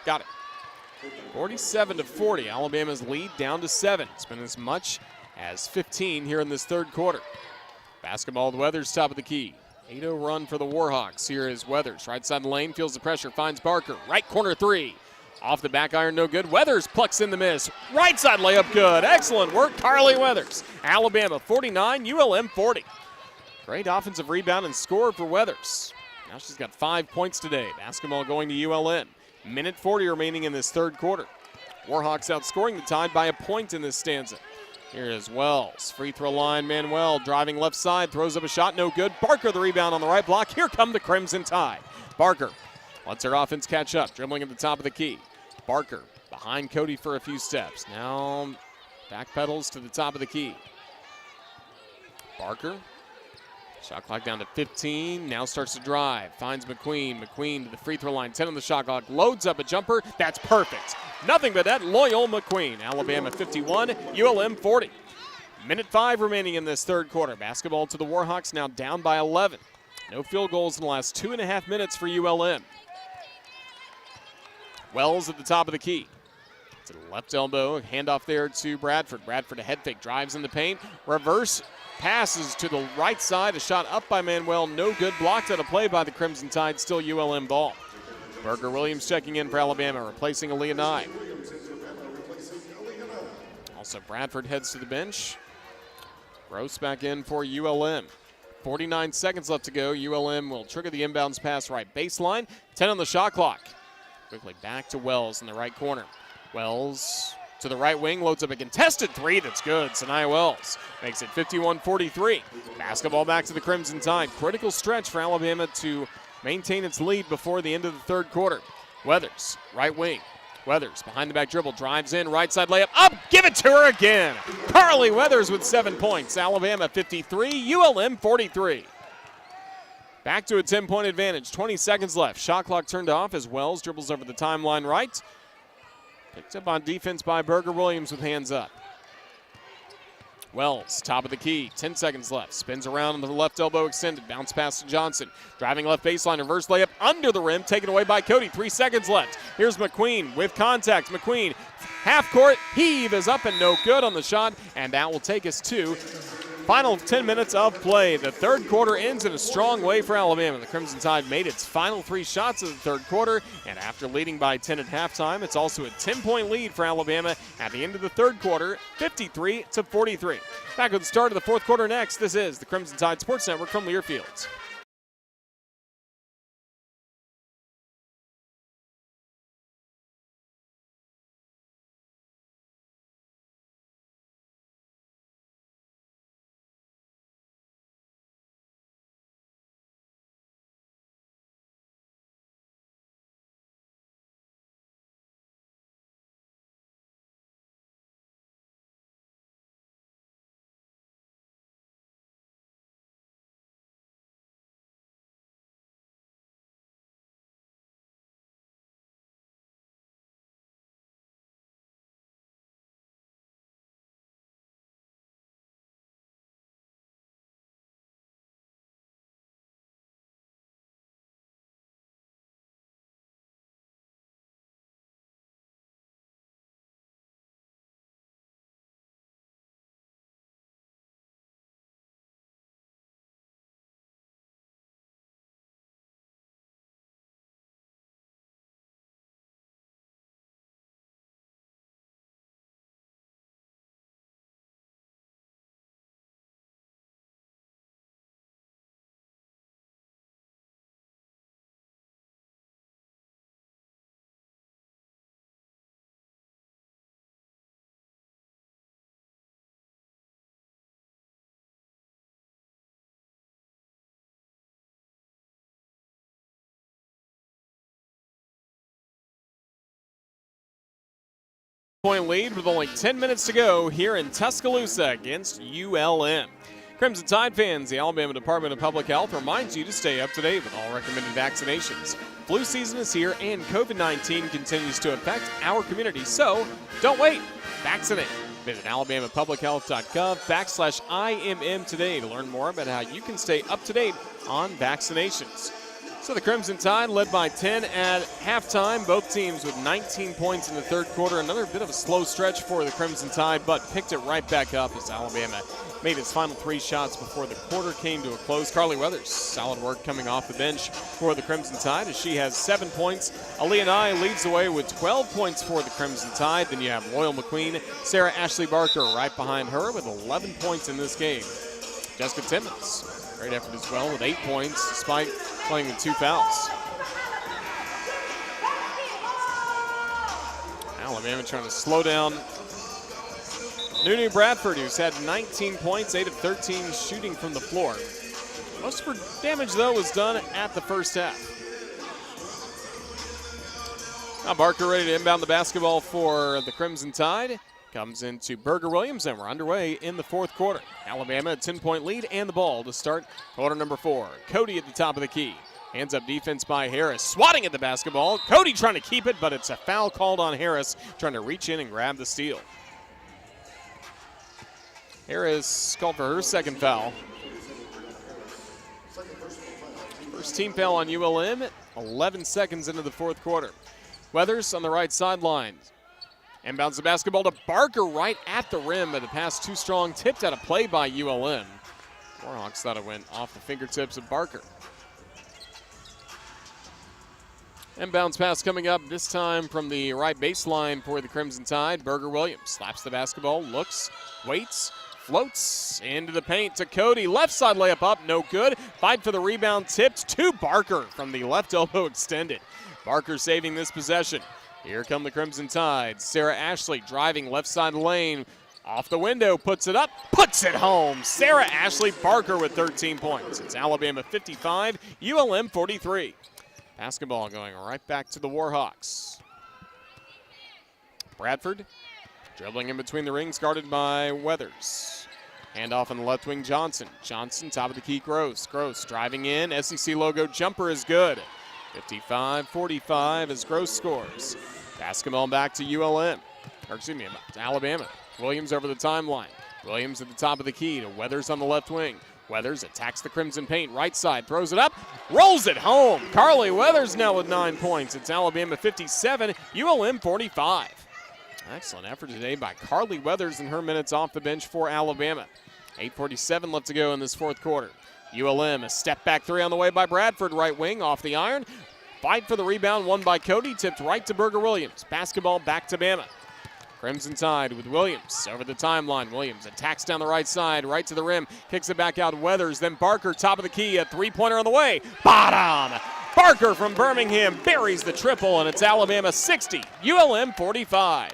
got it. 47-40, Alabama's lead down to 7. It's been as much as 15 here in this third quarter. Basketball with Weathers, top of the key. 8-0 run for the Warhawks. Here is Weathers, right side of the lane, feels the pressure, finds Barker. Right corner 3. Off the back iron, no good. Weathers plucks in the miss. Right side layup, good. Excellent work, Carly Weathers. Alabama 49, ULM 40. Great offensive rebound and score for Weathers. Now she's got 5 points today. Basketball going to ULM. Minute 40 remaining in this third quarter. Warhawks outscoring the Tide by a point in this stanza. Here is Wells. Free throw line, Manuel driving left side, throws up a shot, no good. Barker the rebound on the right block. Here come the Crimson Tide. Barker lets her offense catch up, dribbling at the top of the key. Barker behind Cody for a few steps. Now backpedals to the top of the key. Barker. Shot clock down to 15. Now starts to drive. Finds McQueen. McQueen to the free throw line. 10 on the shot clock. Loads up a jumper. That's perfect. Nothing but that. Loyal McQueen. Alabama 51, ULM 40. Minute 5 remaining in this third quarter. Basketball to the Warhawks, now down by 11. No field goals in the last 2.5 minutes for ULM. Wells at the top of the key. To the left elbow. Handoff there to Bradford. Bradford a head fake. Drives in the paint. Reverse. Passes to the right side. A shot up by Manuel. No good. Blocked out of play by the Crimson Tide. Still ULM ball. Berger Williams checking in for Alabama, replacing Aaliyah Nye. Also, Bradford heads to the bench. Gross back in for ULM. 49 seconds left to go. ULM will trigger the inbounds pass right baseline. 10 on the shot clock. Quickly back to Wells in the right corner. Wells to the right wing, loads up a contested 3 that's good. Sanaya Wells makes it 51-43. Basketball back to the Crimson Tide. Critical stretch for Alabama to maintain its lead before the end of the third quarter. Weathers, right wing. Weathers behind the back dribble, drives in, right side layup, up, give it to her again. Carly Weathers with 7 points. Alabama 53, ULM 43. Back to a 10-point advantage, 20 seconds left. Shot clock turned off as Wells dribbles over the timeline right. Picked up on defense by Berger Williams with hands up. Wells, top of the key, 10 seconds left. Spins around on the left elbow extended. Bounce pass to Johnson. Driving left baseline, reverse layup under the rim, taken away by Cody. 3 seconds left. Here's McQueen with contact. McQueen, half court, heave is up and no good on the shot, and that will take us to final 10 minutes of play. The third quarter ends in a strong way for Alabama. The Crimson Tide made its final 3 shots of the third quarter, and after leading by 10 at halftime, it's also a 10-point lead for Alabama at the end of the third quarter, 53-43. Back with the start of the fourth quarter next. This is the Crimson Tide Sports Network from Learfield. Point lead with only 10 minutes to go here in Tuscaloosa against ULM. Crimson Tide fans, the Alabama Department of Public Health reminds you to stay up to date with all recommended vaccinations. Flu season is here and COVID-19 continues to affect our community, so don't wait. Vaccinate. Visit alabamapublichealth.gov/IMM today to learn more about how you can stay up to date on vaccinations. So the Crimson Tide led by 10 at halftime. Both teams with 19 points in the third quarter. Another bit of a slow stretch for the Crimson Tide, but picked it right back up as Alabama made its final 3 shots before the quarter came to a close. Carly Weathers, solid work coming off the bench for the Crimson Tide as she has 7 points. Aaliyah Nye leads the way with 12 points for the Crimson Tide. Then you have Loyal McQueen, Sarah Ashley Barker right behind her with 11 points in this game. Jessica Timmons, great effort as well with 8 points despite playing with 2 fouls. Alabama trying to slow down Nunu Bradford, who's had 19 points, 8 of 13 shooting from the floor. Most of her damage, though, was done at the first half. Now Barker ready to inbound the basketball for the Crimson Tide. Comes into Berger Williams, and we're underway in the fourth quarter. Alabama a 10-point lead and the ball to start quarter number 4. Cody at the top of the key. Hands up defense by Harris, swatting at the basketball. Cody trying to keep it, but it's a foul called on Harris, trying to reach in and grab the steal. Harris called for her second foul. First team foul on ULM, 11 seconds into the fourth quarter. Weathers on the right sideline. Inbounds the basketball to Barker right at the rim, but the pass too strong, tipped out of play by ULM. Warhawks thought it went off the fingertips of Barker. Inbounds pass coming up, this time from the right baseline for the Crimson Tide. Berger Williams slaps the basketball, looks, waits, floats into the paint to Cody. Left side layup up, no good. Fight for the rebound, tipped to Barker from the left elbow extended. Barker saving this possession. Here come the Crimson Tide. Sarah Ashley driving left side lane. Off the window, puts it up, puts it home. Sarah Ashley Barker with 13 points. It's Alabama 55, ULM 43. Basketball going right back to the Warhawks. Bradford dribbling in between the rings, guarded by Weathers. Handoff on the left wing, Johnson. Johnson, top of the key, Gross. Gross driving in, SEC logo jumper is good. 55-45 as Gross scores. Basketball back to ULM, or excuse me, to Alabama. Williams over the timeline. Williams at the top of the key to Weathers on the left wing. Weathers attacks the Crimson paint, right side, throws it up, rolls it home. Carly Weathers now with 9 points. It's Alabama 57, ULM 45. Excellent effort today by Carly Weathers in her minutes off the bench for Alabama. 8:47 left to go in this fourth quarter. ULM, a step back 3 on the way by Bradford, right wing, off the iron. Fight for the rebound, won by Cody, tipped right to Berger Williams. Basketball back to Bama. Crimson Tide with Williams over the timeline. Williams attacks down the right side, right to the rim, kicks it back out Weathers, then Barker, top of the key, a 3-pointer on the way. Bottom! Barker from Birmingham buries the triple, and it's Alabama 60, ULM 45.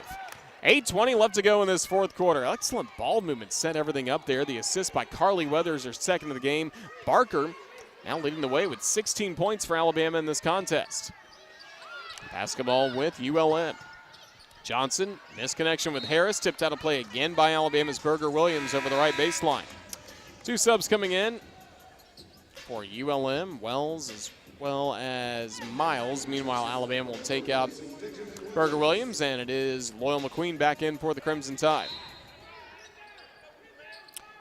8:20 left to go in this fourth quarter. Excellent ball movement, set everything up there. The assist by Carly Weathers, her second of the game. Barker now leading the way with 16 points for Alabama in this contest. Basketball with ULM. Johnson, misconnection with Harris, tipped out of play again by Alabama's Berger Williams over the right baseline. 2 subs coming in for ULM, Wells as well as Miles. Meanwhile, Alabama will take out Berger Williams, and it is Loyal McQueen back in for the Crimson Tide.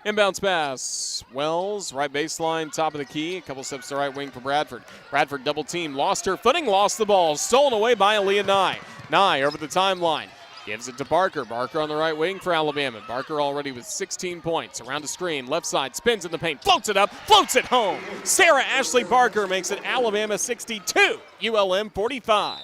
Inbounds pass, Wells, right baseline, top of the key. A couple steps to the right wing for Bradford. Bradford double team, lost her footing, lost the ball. Stolen away by Aaliyah Nye. Nye over the timeline, gives it to Barker. Barker on the right wing for Alabama. Barker already with 16 points. Around the screen, left side, spins in the paint, floats it up, floats it home. Sarah Ashley Barker makes it Alabama 62, ULM 45.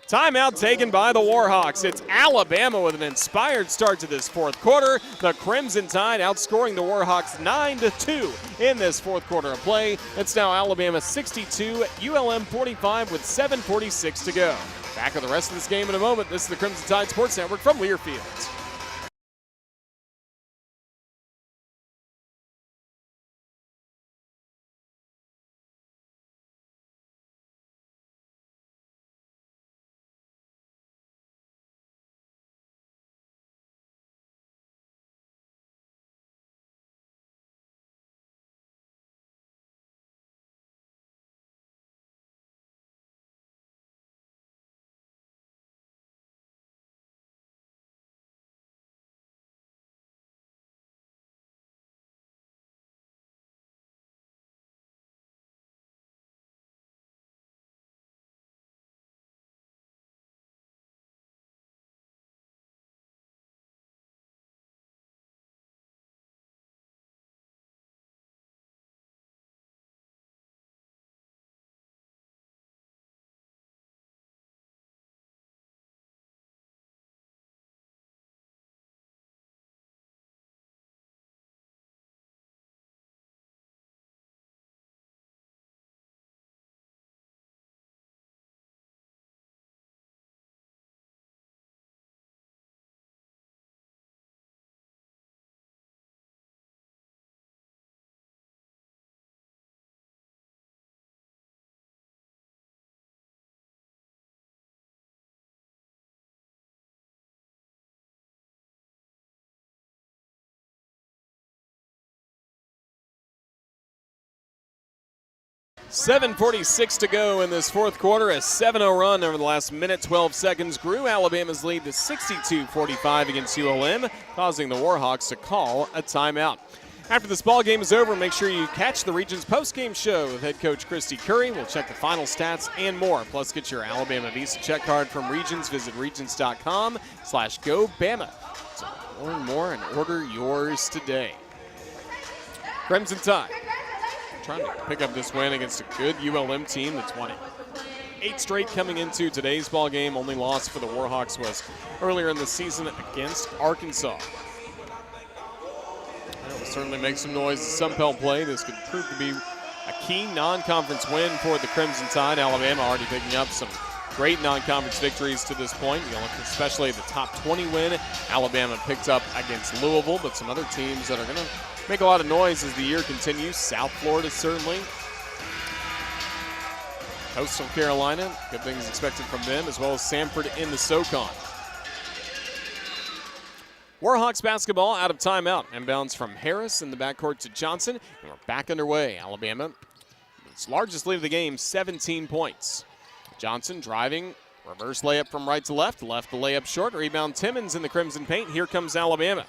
Timeout taken by the Warhawks. It's Alabama with an inspired start to this fourth quarter. The Crimson Tide outscoring the Warhawks 9-2 in this fourth quarter of play. It's now Alabama 62, ULM 45 with 7:46 to go. Back with the rest of this game in a moment. This is the Crimson Tide Sports Network from Learfield. 7:46 to go in this fourth quarter. A 7-0 run over the last minute, 12 seconds grew Alabama's lead to 62-45 against ULM, causing the Warhawks to call a timeout. After this ball game is over, make sure you catch the Regions post-game show with head coach Christy Curry. We'll check the final stats and more. Plus, get your Alabama Visa check card from Regions. Visit regions.com/GoBama to learn more and order yours today. Crimson Tide trying to pick up this win against a good ULM team that's won it 8 straight coming into today's ball game. Only loss for the Warhawks was earlier in the season against Arkansas. That will certainly make some noise. The Sunbelt play. This could prove to be a key non-conference win for the Crimson Tide. Alabama already picking up some great non-conference victories to this point. You look especially the top 20 win Alabama picked up against Louisville, but some other teams that are going to make a lot of noise as the year continues. South Florida certainly. Coastal Carolina, good things expected from them, as well as Samford in the SoCon. Warhawks basketball out of timeout. Inbounds from Harris in the backcourt to Johnson, and we're back underway. Alabama, its largest lead of the game, 17 points. Johnson driving, reverse layup from right to left. Left the layup short. Rebound Timmons in the Crimson paint. Here comes Alabama.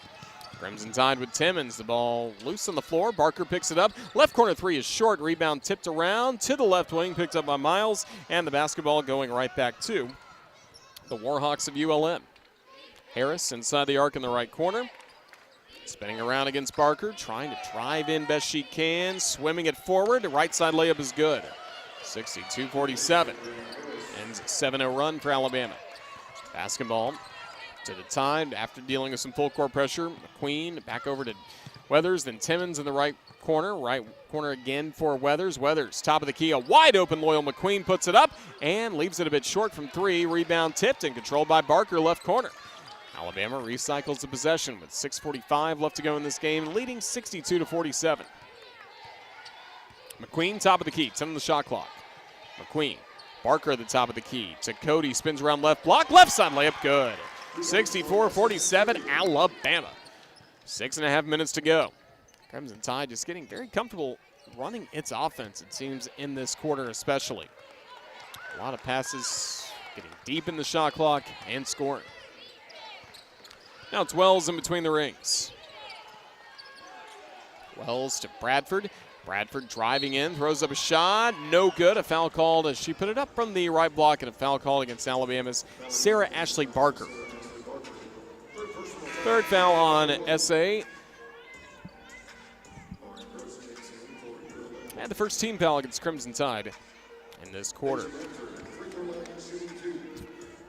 Crimson Tide with Timmons. The ball loose on the floor. Barker picks it up. Left corner three is short. Rebound tipped around to the left wing. Picked up by Miles. And the basketball going right back to the Warhawks of ULM. Harris inside the arc in the right corner. Spinning around against Barker. Trying to drive in best she can. Swimming it forward. The right side layup is good. 62-47. Ends a 7-0 run for Alabama. Basketball to the Tide after dealing with some full court pressure. McQueen back over to Weathers, then Timmons in the right corner. Right corner again for Weathers. Weathers, top of the key, a wide open Loyal McQueen puts it up and leaves it a bit short from three. Rebound tipped and controlled by Barker, left corner. Alabama recycles the possession with 6:45 left to go in this game, leading 62-47. McQueen, top of the key, 10 on the shot clock. McQueen, Barker at the top of the key to Cody, spins around left block, left side layup, good. 64-47, Alabama. 6.5 minutes to go. Crimson Tide just getting very comfortable running its offense, it seems, in this quarter especially. A lot of passes, getting deep in the shot clock and scoring. Now it's Wells in between the rings. Wells to Bradford. Bradford driving in, throws up a shot, no good. A foul called as she put it up from the right block, and a foul called against Alabama's Sarah Ashley Barker. Third foul on SA. And the first team foul against Crimson Tide in this quarter.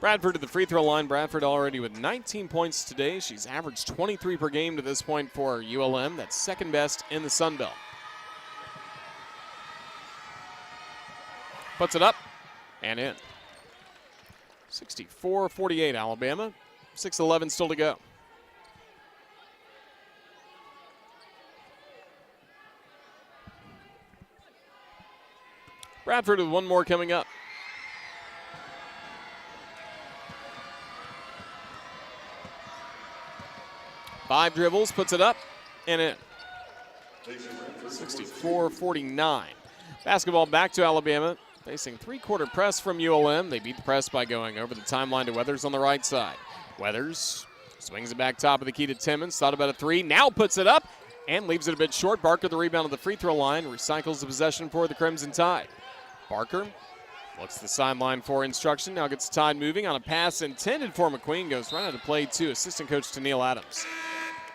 Bradford to the free throw line. Bradford already with 19 points today. She's averaged 23 per game to this point for ULM. That's second best in the Sun Belt. Puts it up and in. 64-48 Alabama. 6:11 still to go. Bradford with one more coming up. Five dribbles, puts it up and in. 64-49. Basketball back to Alabama. Facing three-quarter press from ULM. They beat the press by going over the timeline to Weathers on the right side. Weathers swings it back top of the key to Timmons. Thought about a three. Now puts it up and leaves it a bit short. Barker the rebound on the free throw line. Recycles the possession for the Crimson Tide. Barker looks to the sideline for instruction. Now gets the Tide moving on a pass intended for McQueen. Goes right out of play to assistant coach Tennille Adams.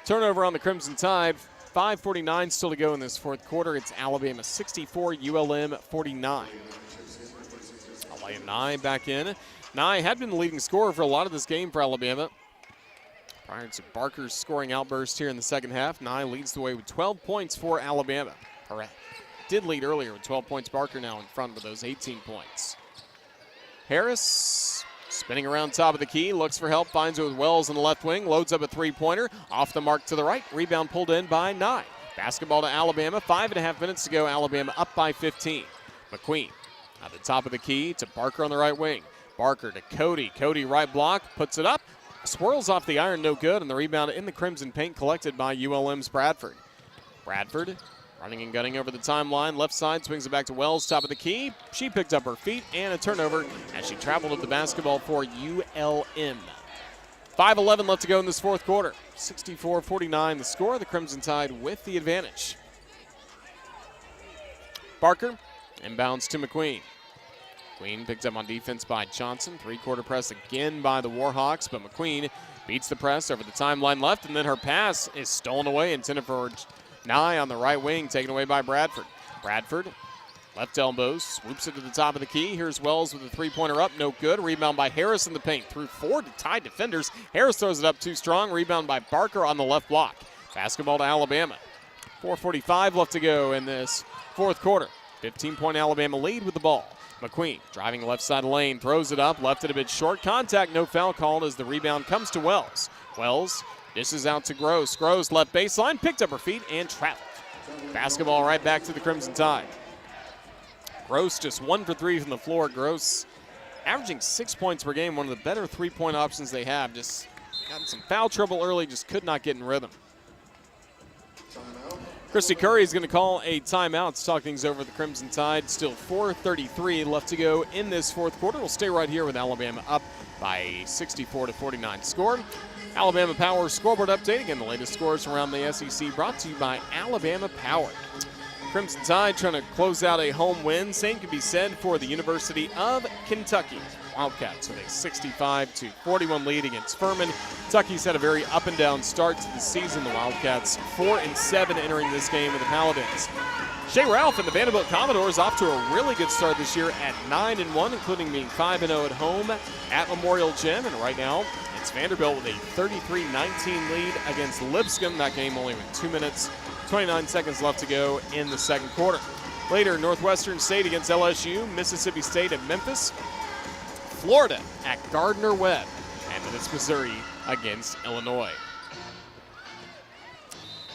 Turnover on the Crimson Tide. 5:49 still to go in this fourth quarter. It's Alabama 64, ULM 49. Alaya Nye back in. Nye had been the leading scorer for a lot of this game for Alabama. Prior to Barker's scoring outburst here in the second half, Nye leads the way with 12 points for Alabama. Or did lead earlier with 12 points. Barker now in front with those 18 points. Harris spinning around top of the key, looks for help, finds it with Wells in the left wing, loads up a three-pointer, off the mark to the right, rebound pulled in by Nye. Basketball to Alabama, 5.5 minutes to go, Alabama up by 15. McQueen at the top of the key to Barker on the right wing. Barker to Cody, Cody right block, puts it up, swirls off the iron, no good, and the rebound in the Crimson paint collected by ULM's Bradford. Bradford, Running and gunning over the timeline. Left side swings it back to Wells, top of the key. She picked up her feet and a turnover as she traveled with the basketball for ULM. 5:11 left to go in this fourth quarter. 64-49 the score. The Crimson Tide with the advantage. Barker inbounds to McQueen. McQueen picked up on defense by Johnson. Three-quarter press again by the Warhawks, but McQueen beats the press over the timeline left, and then her pass is stolen away, intended for Nye on the right wing, taken away by Bradford. Bradford, left elbow, swoops it to the top of the key. Here's Wells with a three-pointer up, no good. Rebound by Harris in the paint through four Tide defenders. Harris throws it up too strong. Rebound by Barker on the left block. Basketball to Alabama. 4:45 left to go in this fourth quarter. 15-point Alabama lead with the ball. McQueen driving left side lane, throws it up, left it a bit short. Contact, no foul called as the rebound comes to Wells. Wells dishes out to Gross. Gross left baseline, picked up her feet and traveled. Basketball right back to the Crimson Tide. Gross just 1 for 3 from the floor. Gross averaging 6 points per game, one of the better three-point options they have. Just got in some foul trouble early, just could not get in rhythm. Christy Curry is going to call a timeout to talk things over the Crimson Tide. Still 4:33 left to go in this fourth quarter. We'll stay right here with Alabama up by 64-49 score. Alabama Power scoreboard update. Again, the latest scores around the SEC brought to you by Alabama Power. Crimson Tide trying to close out a home win. Same can be said for the University of Kentucky. Wildcats with a 65-41 lead against Furman. Kentucky's had a very up and down start to the season. The Wildcats 4-7 entering this game with the Paladins. Shea Ralph and the Vanderbilt Commodores off to a really good start this year at 9-1, including being 5-0 at home at Memorial Gym. And right now, it's Vanderbilt with a 33-19 lead against Lipscomb. That game only with 2 minutes, 29 seconds left to go in the second quarter. Later, Northwestern State against LSU, Mississippi State at Memphis, Florida at Gardner-Webb, and it's Missouri against Illinois.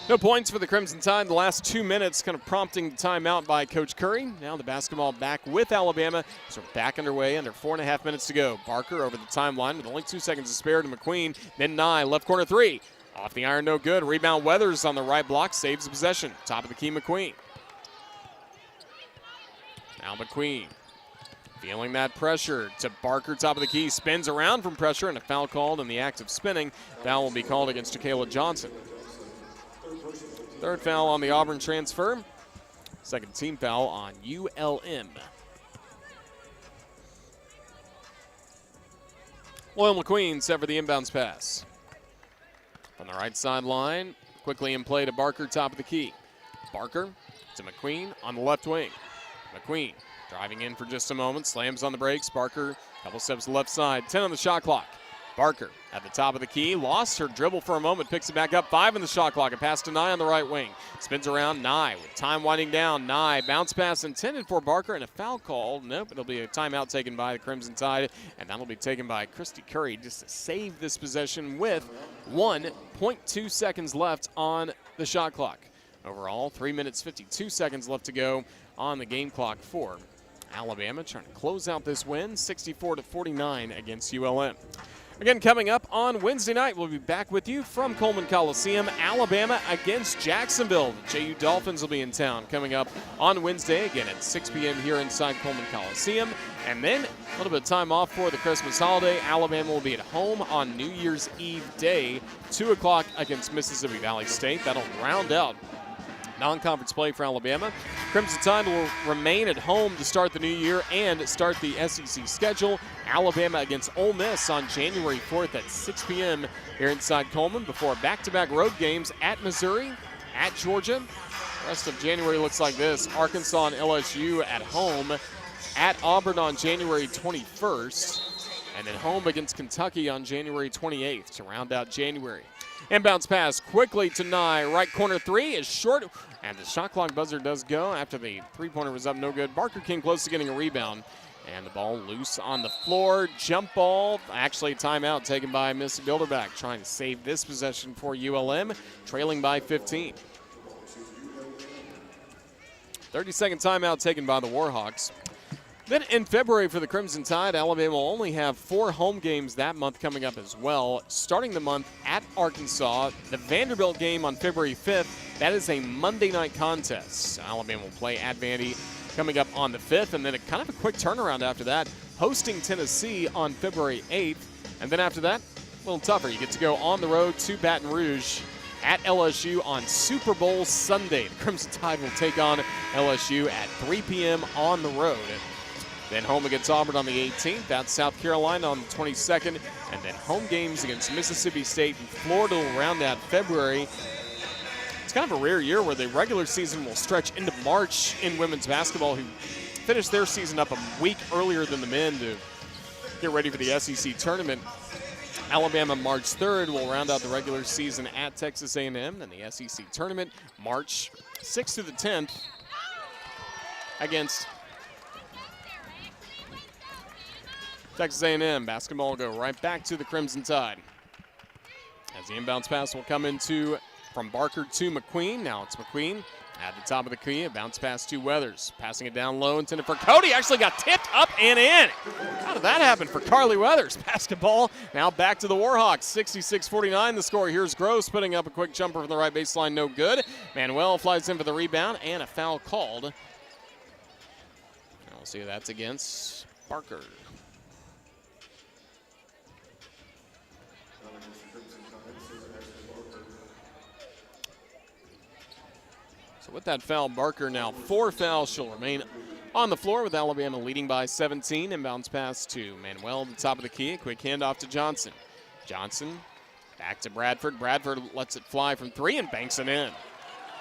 No points for the Crimson Tide. The last 2 minutes kind of prompting the timeout by Coach Curry. Now the basketball back with Alabama. So we're back underway under 4.5 minutes to go. Barker over the timeline with only 2 seconds to spare to McQueen. Then Nye, left corner three. Off the iron, no good. Rebound Weathers on the right block, saves the possession. Top of the key, McQueen. Now McQueen feeling that pressure to Barker, top of the key. Spins around from pressure and a foul called in the act of spinning. Foul will be called against Jacayla Johnson. Third foul on the Auburn transfer. Second team foul on ULM. Loyal McQueen set for the inbounds pass. On the right sideline, quickly in play to Barker, top of the key. Barker to McQueen on the left wing. McQueen driving in for just a moment, slams on the brakes. Barker, couple steps to the left side, 10 on the shot clock. Barker at the top of the key, lost her dribble for a moment, picks it back up, 5 in the shot clock. A pass to Nye on the right wing. Spins around, Nye with time winding down. Nye, bounce pass intended for Barker and a foul call. Nope, it'll be a timeout taken by the Crimson Tide, and that'll be taken by Christy Curry just to save this possession with 1.2 seconds left on the shot clock. Overall, 3 minutes, 52 seconds left to go on the game clock for Alabama, trying to close out this win, 64-49 against ULM. Again, coming up on Wednesday night, we'll be back with you from Coleman Coliseum, Alabama against Jacksonville. The JU Dolphins will be in town coming up on Wednesday, again at 6 p.m. here inside Coleman Coliseum. And then a little bit of time off for the Christmas holiday. Alabama will be at home on New Year's Eve day, 2 o'clock against Mississippi Valley State. That'll round out non-conference play for Alabama. Crimson Tide will remain at home to start the new year and start the SEC schedule. Alabama against Ole Miss on January 4th at 6 p.m. here inside Coleman before back-to-back road games at Missouri, at Georgia. The rest of January looks like this. Arkansas and LSU at home, at Auburn on January 21st, and then home against Kentucky on January 28th to round out January. Inbounds pass quickly to Nye. Right corner three is short, and the shot clock buzzer does go after the three-pointer was up, no good. Barker came close to getting a rebound, and the ball loose on the floor. Jump ball, actually timeout taken by Miss Bilderback, trying to save this possession for ULM, trailing by 15. 30-second timeout taken by the Warhawks. Then in February for the Crimson Tide, Alabama will only have 4 home games that month coming up as well. Starting the month at Arkansas, the Vanderbilt game on February 5th, that is a Monday night contest. Alabama will play at Vandy coming up on the 5th, and then a kind of a quick turnaround after that, hosting Tennessee on February 8th. And then after that, a little tougher. You get to go on the road to Baton Rouge at LSU on Super Bowl Sunday. The Crimson Tide will take on LSU at 3 p.m. on the road. Then home against Auburn on the 18th, at South Carolina on the 22nd, and then home games against Mississippi State and Florida will round out February. It's kind of a rare year where the regular season will stretch into March in women's basketball, who finished their season up a week earlier than the men to get ready for the SEC tournament. Alabama March 3rd will round out the regular season at Texas A&M, and the SEC tournament March 6th through the 10th against Texas A&M. Basketball will go right back to the Crimson Tide. As the inbounds pass will come into from Barker to McQueen. Now it's McQueen at the top of the key. A bounce pass to Weathers. Passing it down low, intended for Cody. Actually got tipped up and in. How did that happen for Carly Weathers? Basketball now back to the Warhawks. 66-49 the score. Here's Gross putting up a quick jumper from the right baseline. No good. Manuel flies in for the rebound and a foul called. And we'll see who that's against. Barker. So with that foul, Barker now 4 fouls. She'll remain on the floor with Alabama leading by 17. Inbounds pass to Manuel at the top of the key. A quick handoff to Johnson. Johnson back to Bradford. Bradford lets it fly from 3 and banks it in.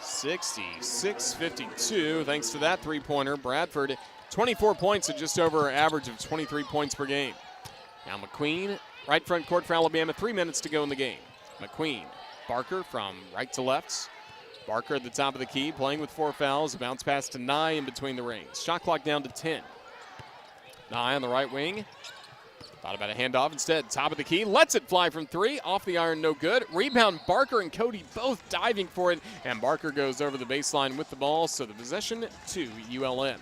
66-52 thanks to that three-pointer. Bradford 24 points at just over an average of 23 points per game. Now McQueen, right front court for Alabama. 3 minutes to go in the game. McQueen, Barker from right to left. Barker at the top of the key, playing with 4 fouls. A bounce pass to Nye in between the rings. Shot clock down to 10. Nye on the right wing. Thought about a handoff instead. Top of the key, lets it fly from 3. Off the iron, no good. Rebound, Barker and Cody both diving for it. And Barker goes over the baseline with the ball. So the possession to ULM.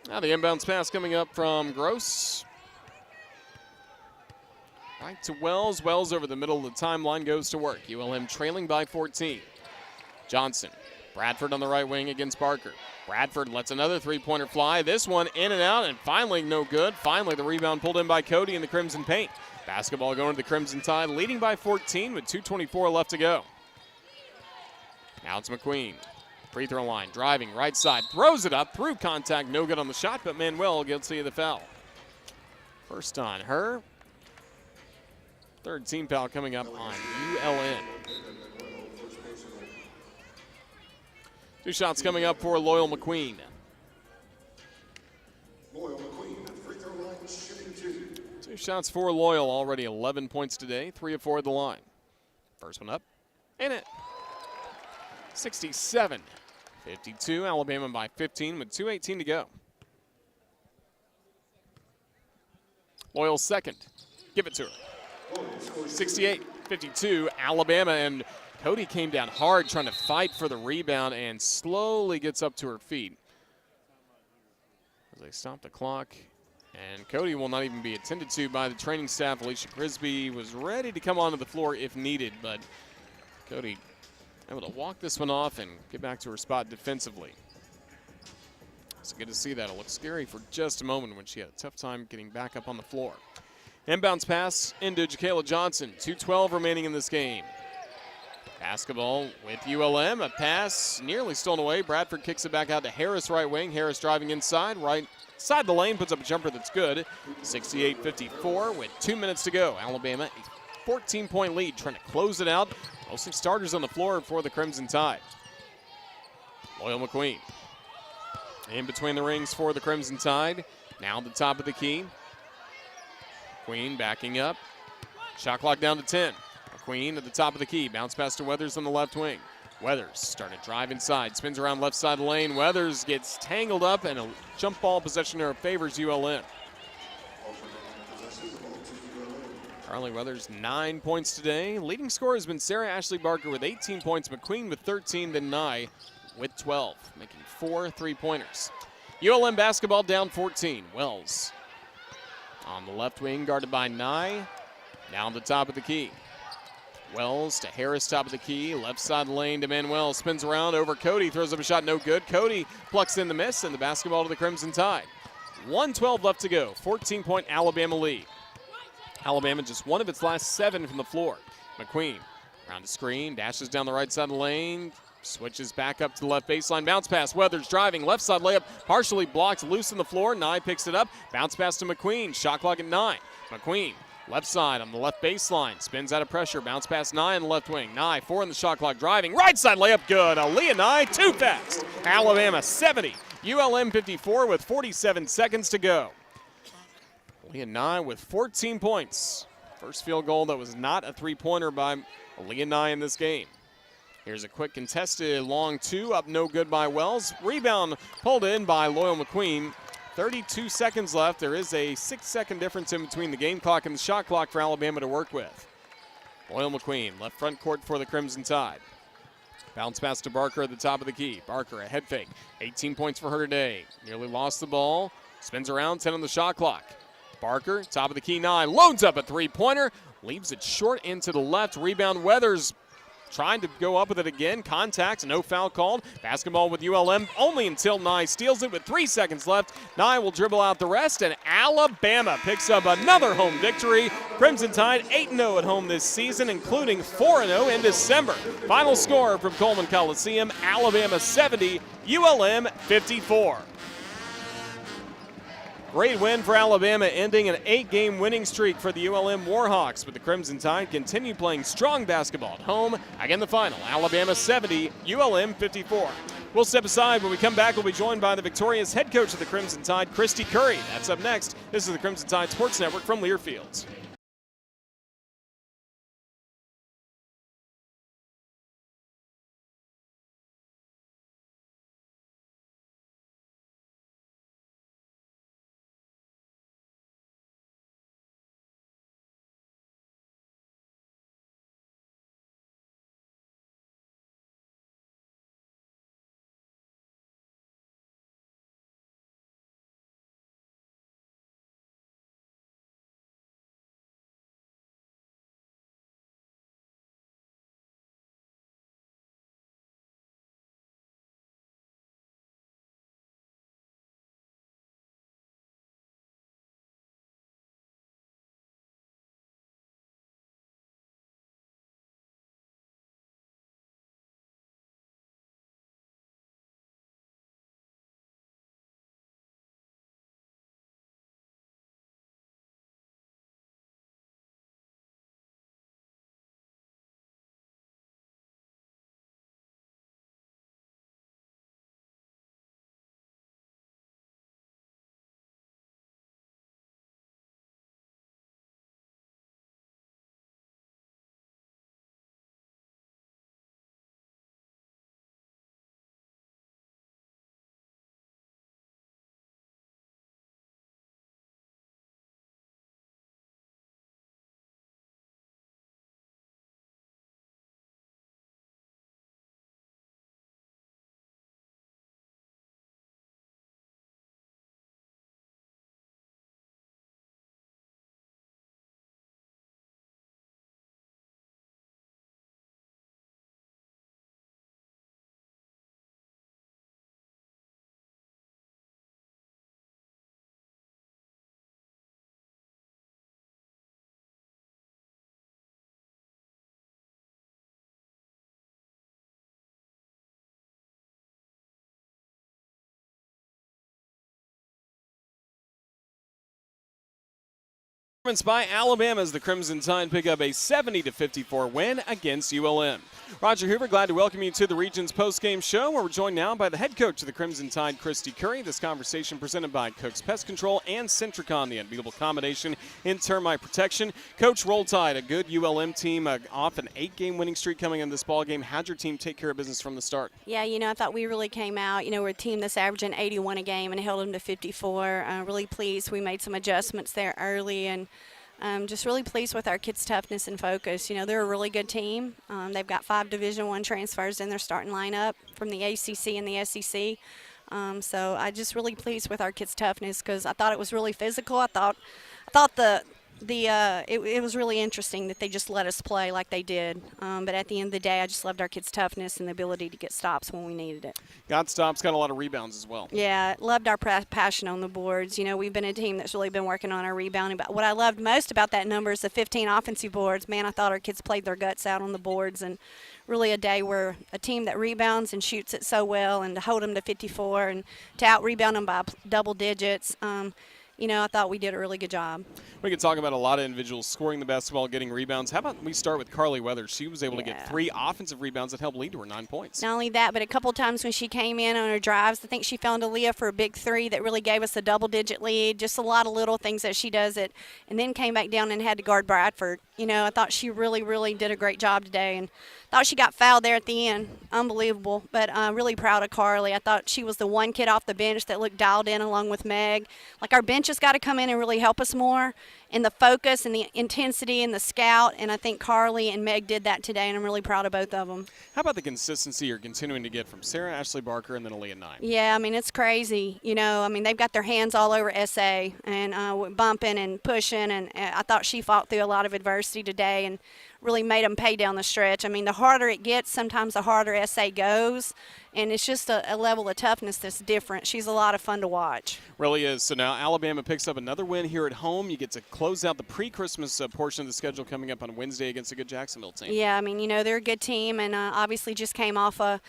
Now the inbounds pass coming up from Gross. Right to Wells. Wells over the middle of the timeline goes to work. ULM trailing by 14. Johnson. Bradford on the right wing against Barker. Bradford lets another three-pointer fly. This one in and out, and finally no good. Finally the rebound pulled in by Cody in the Crimson paint. Basketball going to the Crimson Tide, leading by 14 with 2:24 left to go. Now it's McQueen. Free throw line, driving right side, throws it up, through contact, no good on the shot, but Manuel guilty of the foul. First on her. Third team foul coming up on ULM. 2 shots coming up for Loyal McQueen. Loyal McQueen, free throw line, shooting 2. 2 shots for Loyal, already 11 points today, 3 of 4 at the line. First one up, and it. 67-52, Alabama by 15 with 2:18 to go. Loyal second, give it to her. 68-52, Alabama, and Cody came down hard trying to fight for the rebound and slowly gets up to her feet. As they stop the clock, and Cody will not even be attended to by the training staff. Alicia Crisby was ready to come onto the floor if needed, but Cody able to walk this one off and get back to her spot defensively. It's good to see that. It looked scary for just a moment when she had a tough time getting back up on the floor. Inbounds pass into Jakayla Johnson. 2:12 remaining in this game. Basketball with ULM. A pass nearly stolen away. Bradford kicks it back out to Harris, right wing. Harris driving inside, right side the lane, puts up a jumper that's good. 68-54 with 2 minutes to go. Alabama, a 14-point lead, trying to close it out. Mostly starters on the floor for the Crimson Tide. Loyal McQueen. In between the rings for the Crimson Tide. Now at the top of the key. Queen backing up. Shot clock down to 10. McQueen at the top of the key. Bounce pass to Weathers on the left wing. Weathers starting to drive inside. Spins around left side of the lane. Weathers gets tangled up, and a jump ball possession there favors ULM. Carly Weathers, 9 points today. Leading scorer has been Sarah Ashley Barker with 18 points. McQueen with 13, then Nye with 12, making 4 3-pointers. ULM basketball down 14. Wells on the left wing, guarded by Nye. Down the top of the key. Wells to Harris, top of the key. Left side lane to Manuel. Spins around over Cody. Throws up a shot, no good. Cody plucks in the miss, and the basketball to the Crimson Tide. 1:12 left to go. 14-point Alabama lead. Alabama just one of its last 7 from the floor. McQueen around the screen, dashes down the right side of the lane. Switches back up to the left baseline. Bounce pass. Weathers driving. Left side layup. Partially blocked. Loose on the floor. Nye picks it up. Bounce pass to McQueen. Shot clock at 9. McQueen left side on the left baseline. Spins out of pressure. Bounce pass Nye on the left wing. Nye 4 on the shot clock. Driving. Right side layup. Good. Aaliyah Nye too fast. Alabama 70. ULM 54 with 47 seconds to go. Aaliyah Nye with 14 points. First field goal that was not a 3-pointer by Aaliyah Nye in this game. Here's a quick contested long 2, up no good by Wells. Rebound pulled in by Loyal McQueen. 32 seconds left. There is a 6-second difference in between the game clock and the shot clock for Alabama to work with. Loyal McQueen, left front court for the Crimson Tide. Bounce pass to Barker at the top of the key. Barker, a head fake. 18 points for her today. Nearly lost the ball. Spins around, 10 on the shot clock. Barker, top of the key, 9. Loads up a 3-pointer. Leaves it short into the left. Rebound Weathers. Trying to go up with it again. Contact, no foul called. Basketball with ULM only until Nye steals it with 3 seconds left. Nye will dribble out the rest, and Alabama picks up another home victory. Crimson Tide 8-0 at home this season, including 4-0 in December. Final score from Coleman Coliseum, Alabama 70, ULM 54. Great win for Alabama, ending an 8-game winning streak for the ULM Warhawks, but the Crimson Tide continue playing strong basketball at home. Again, the final, Alabama 70, ULM 54. We'll step aside. When we come back, we'll be joined by the victorious head coach of the Crimson Tide, Christy Curry. That's up next. This is the Crimson Tide Sports Network from Learfields. By Alabama as the Crimson Tide pick up a 70-54 win against ULM. Roger Hoover, glad to welcome you to the Region's postgame show, where we're joined now by the head coach of the Crimson Tide, Christy Curry. This conversation presented by Cook's Pest Control and Centricon, the unbeatable combination in termite protection. Coach, Roll Tide, a good ULM team, off an 8-game winning streak coming in this ball game. How'd your team take care of business from the start? Yeah, I thought we really came out. We're a team that's averaging 81 a game and held them to 54. Really pleased. We made some adjustments there early, and Just really pleased with our kids' toughness and focus. You know, they're a really good team. They've got 5 Division I transfers in their starting lineup from the ACC and the SEC. So I just really pleased with our kids' toughness because I thought it was really physical. I thought it was really interesting that they just let us play like they did. But at the end of the day, I just loved our kids' toughness and the ability to get stops when we needed it. Got stops, got a lot of rebounds as well. Yeah, loved our passion on the boards. You know, we've been a team that's really been working on our rebounding. But what I loved most about that number is the 15 offensive boards. Man, I thought our kids played their guts out on the boards, and really a day where a team that rebounds and shoots it so well, and to hold them to 54 and to out-rebound them by double digits, you know, I thought we did a really good job. We could talk about a lot of individuals scoring the basketball, getting rebounds. How about we start with Carly Weathers? She was able to get 3 offensive rebounds that helped lead to her 9 points. Not only that, but a couple times when she came in on her drives, I think she found Aaliyah for a big 3 that really gave us a double-digit lead. Just a lot of little things that she does it, and then came back down and had to guard Bradford. You know, I thought she really, really did a great job today, and thought she got fouled there at the end. Unbelievable, but really proud of Carly. I thought she was the one kid off the bench that looked dialed in along with Meg. Like, our bench has got to come in and really help us more in the focus and the intensity and the scout, and I think Carly and Meg did that today, and I'm really proud of both of them. How about the consistency you're continuing to get from Sarah Ashley Barker and then Aaliyah Knight? Yeah, I mean, it's crazy. You know, I mean, they've got their hands all over SA and bumping and pushing, and I thought she fought through a lot of adversity today and really made them pay down the stretch. I mean, the harder it gets, sometimes the harder SA goes, and it's just a level of toughness that's different. She's a lot of fun to watch. Really is. So now Alabama picks up another win here at home. You get to close out the pre-Christmas portion of the schedule coming up on Wednesday against a good Jacksonville team. Yeah, I mean, you know, they're a good team, and obviously just came off a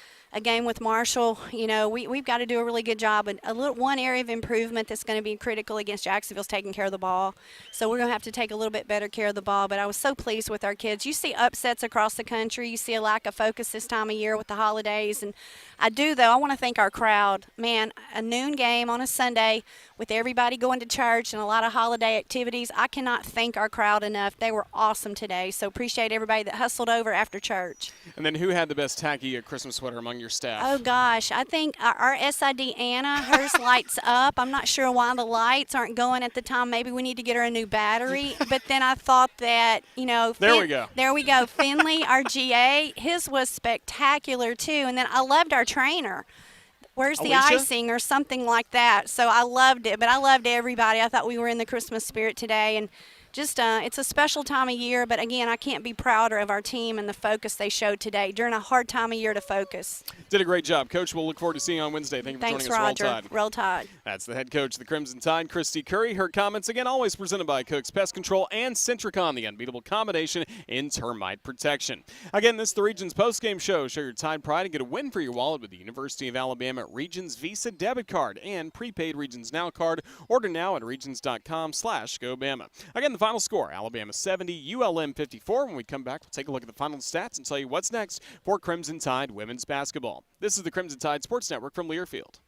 game with Marshall. You know, we've got to do a really good job. And one area of improvement that's going to be critical against Jacksonville is taking care of the ball. So we're going to have to take a little bit better care of the ball. But I was so pleased with our kids. You see upsets across the country. You see a lack of focus this time of year with the holidays. And I do, though, I want to thank our crowd. Man, a noon game on a Sunday with everybody going to church and a lot of holiday activities. I cannot thank our crowd enough. They were awesome today. So appreciate everybody that hustled over after church. And then who had the best tacky Christmas sweater among your staff? Oh, gosh. I think our SID Anna, hers lights up. I'm not sure why the lights aren't going at the time. Maybe we need to get her a new battery. But then I thought that, you know. There we go. There we go. Finley, our GA, his was spectacular, too. And then I loved our trainer. Where's the Alicia? icing or something like that. So I loved it. But I loved everybody. I thought we were in the Christmas spirit today. And just it's a special time of year, but again, I can't be prouder of our team and the focus they showed today during a hard time of year to focus. Did a great job, Coach. We'll look forward to seeing you on Wednesday. Thank you for Thanks, joining us. Roger. Roll Tide. Roll Tide. That's the head coach of the Crimson Tide, Christy Curry. Her comments, again, always presented by Cook's Pest Control and Centricon, the unbeatable combination in termite protection. Again, this is the Regions postgame show. Show your Tide pride and get a win for your wallet with the University of Alabama Regions Visa debit card and prepaid Regions Now card. Order now at regions.com/GoBama. Again, the final score, Alabama 70, ULM 54. When we come back, we'll take a look at the final stats and tell you what's next for Crimson Tide women's basketball. This is the Crimson Tide Sports Network from Learfield.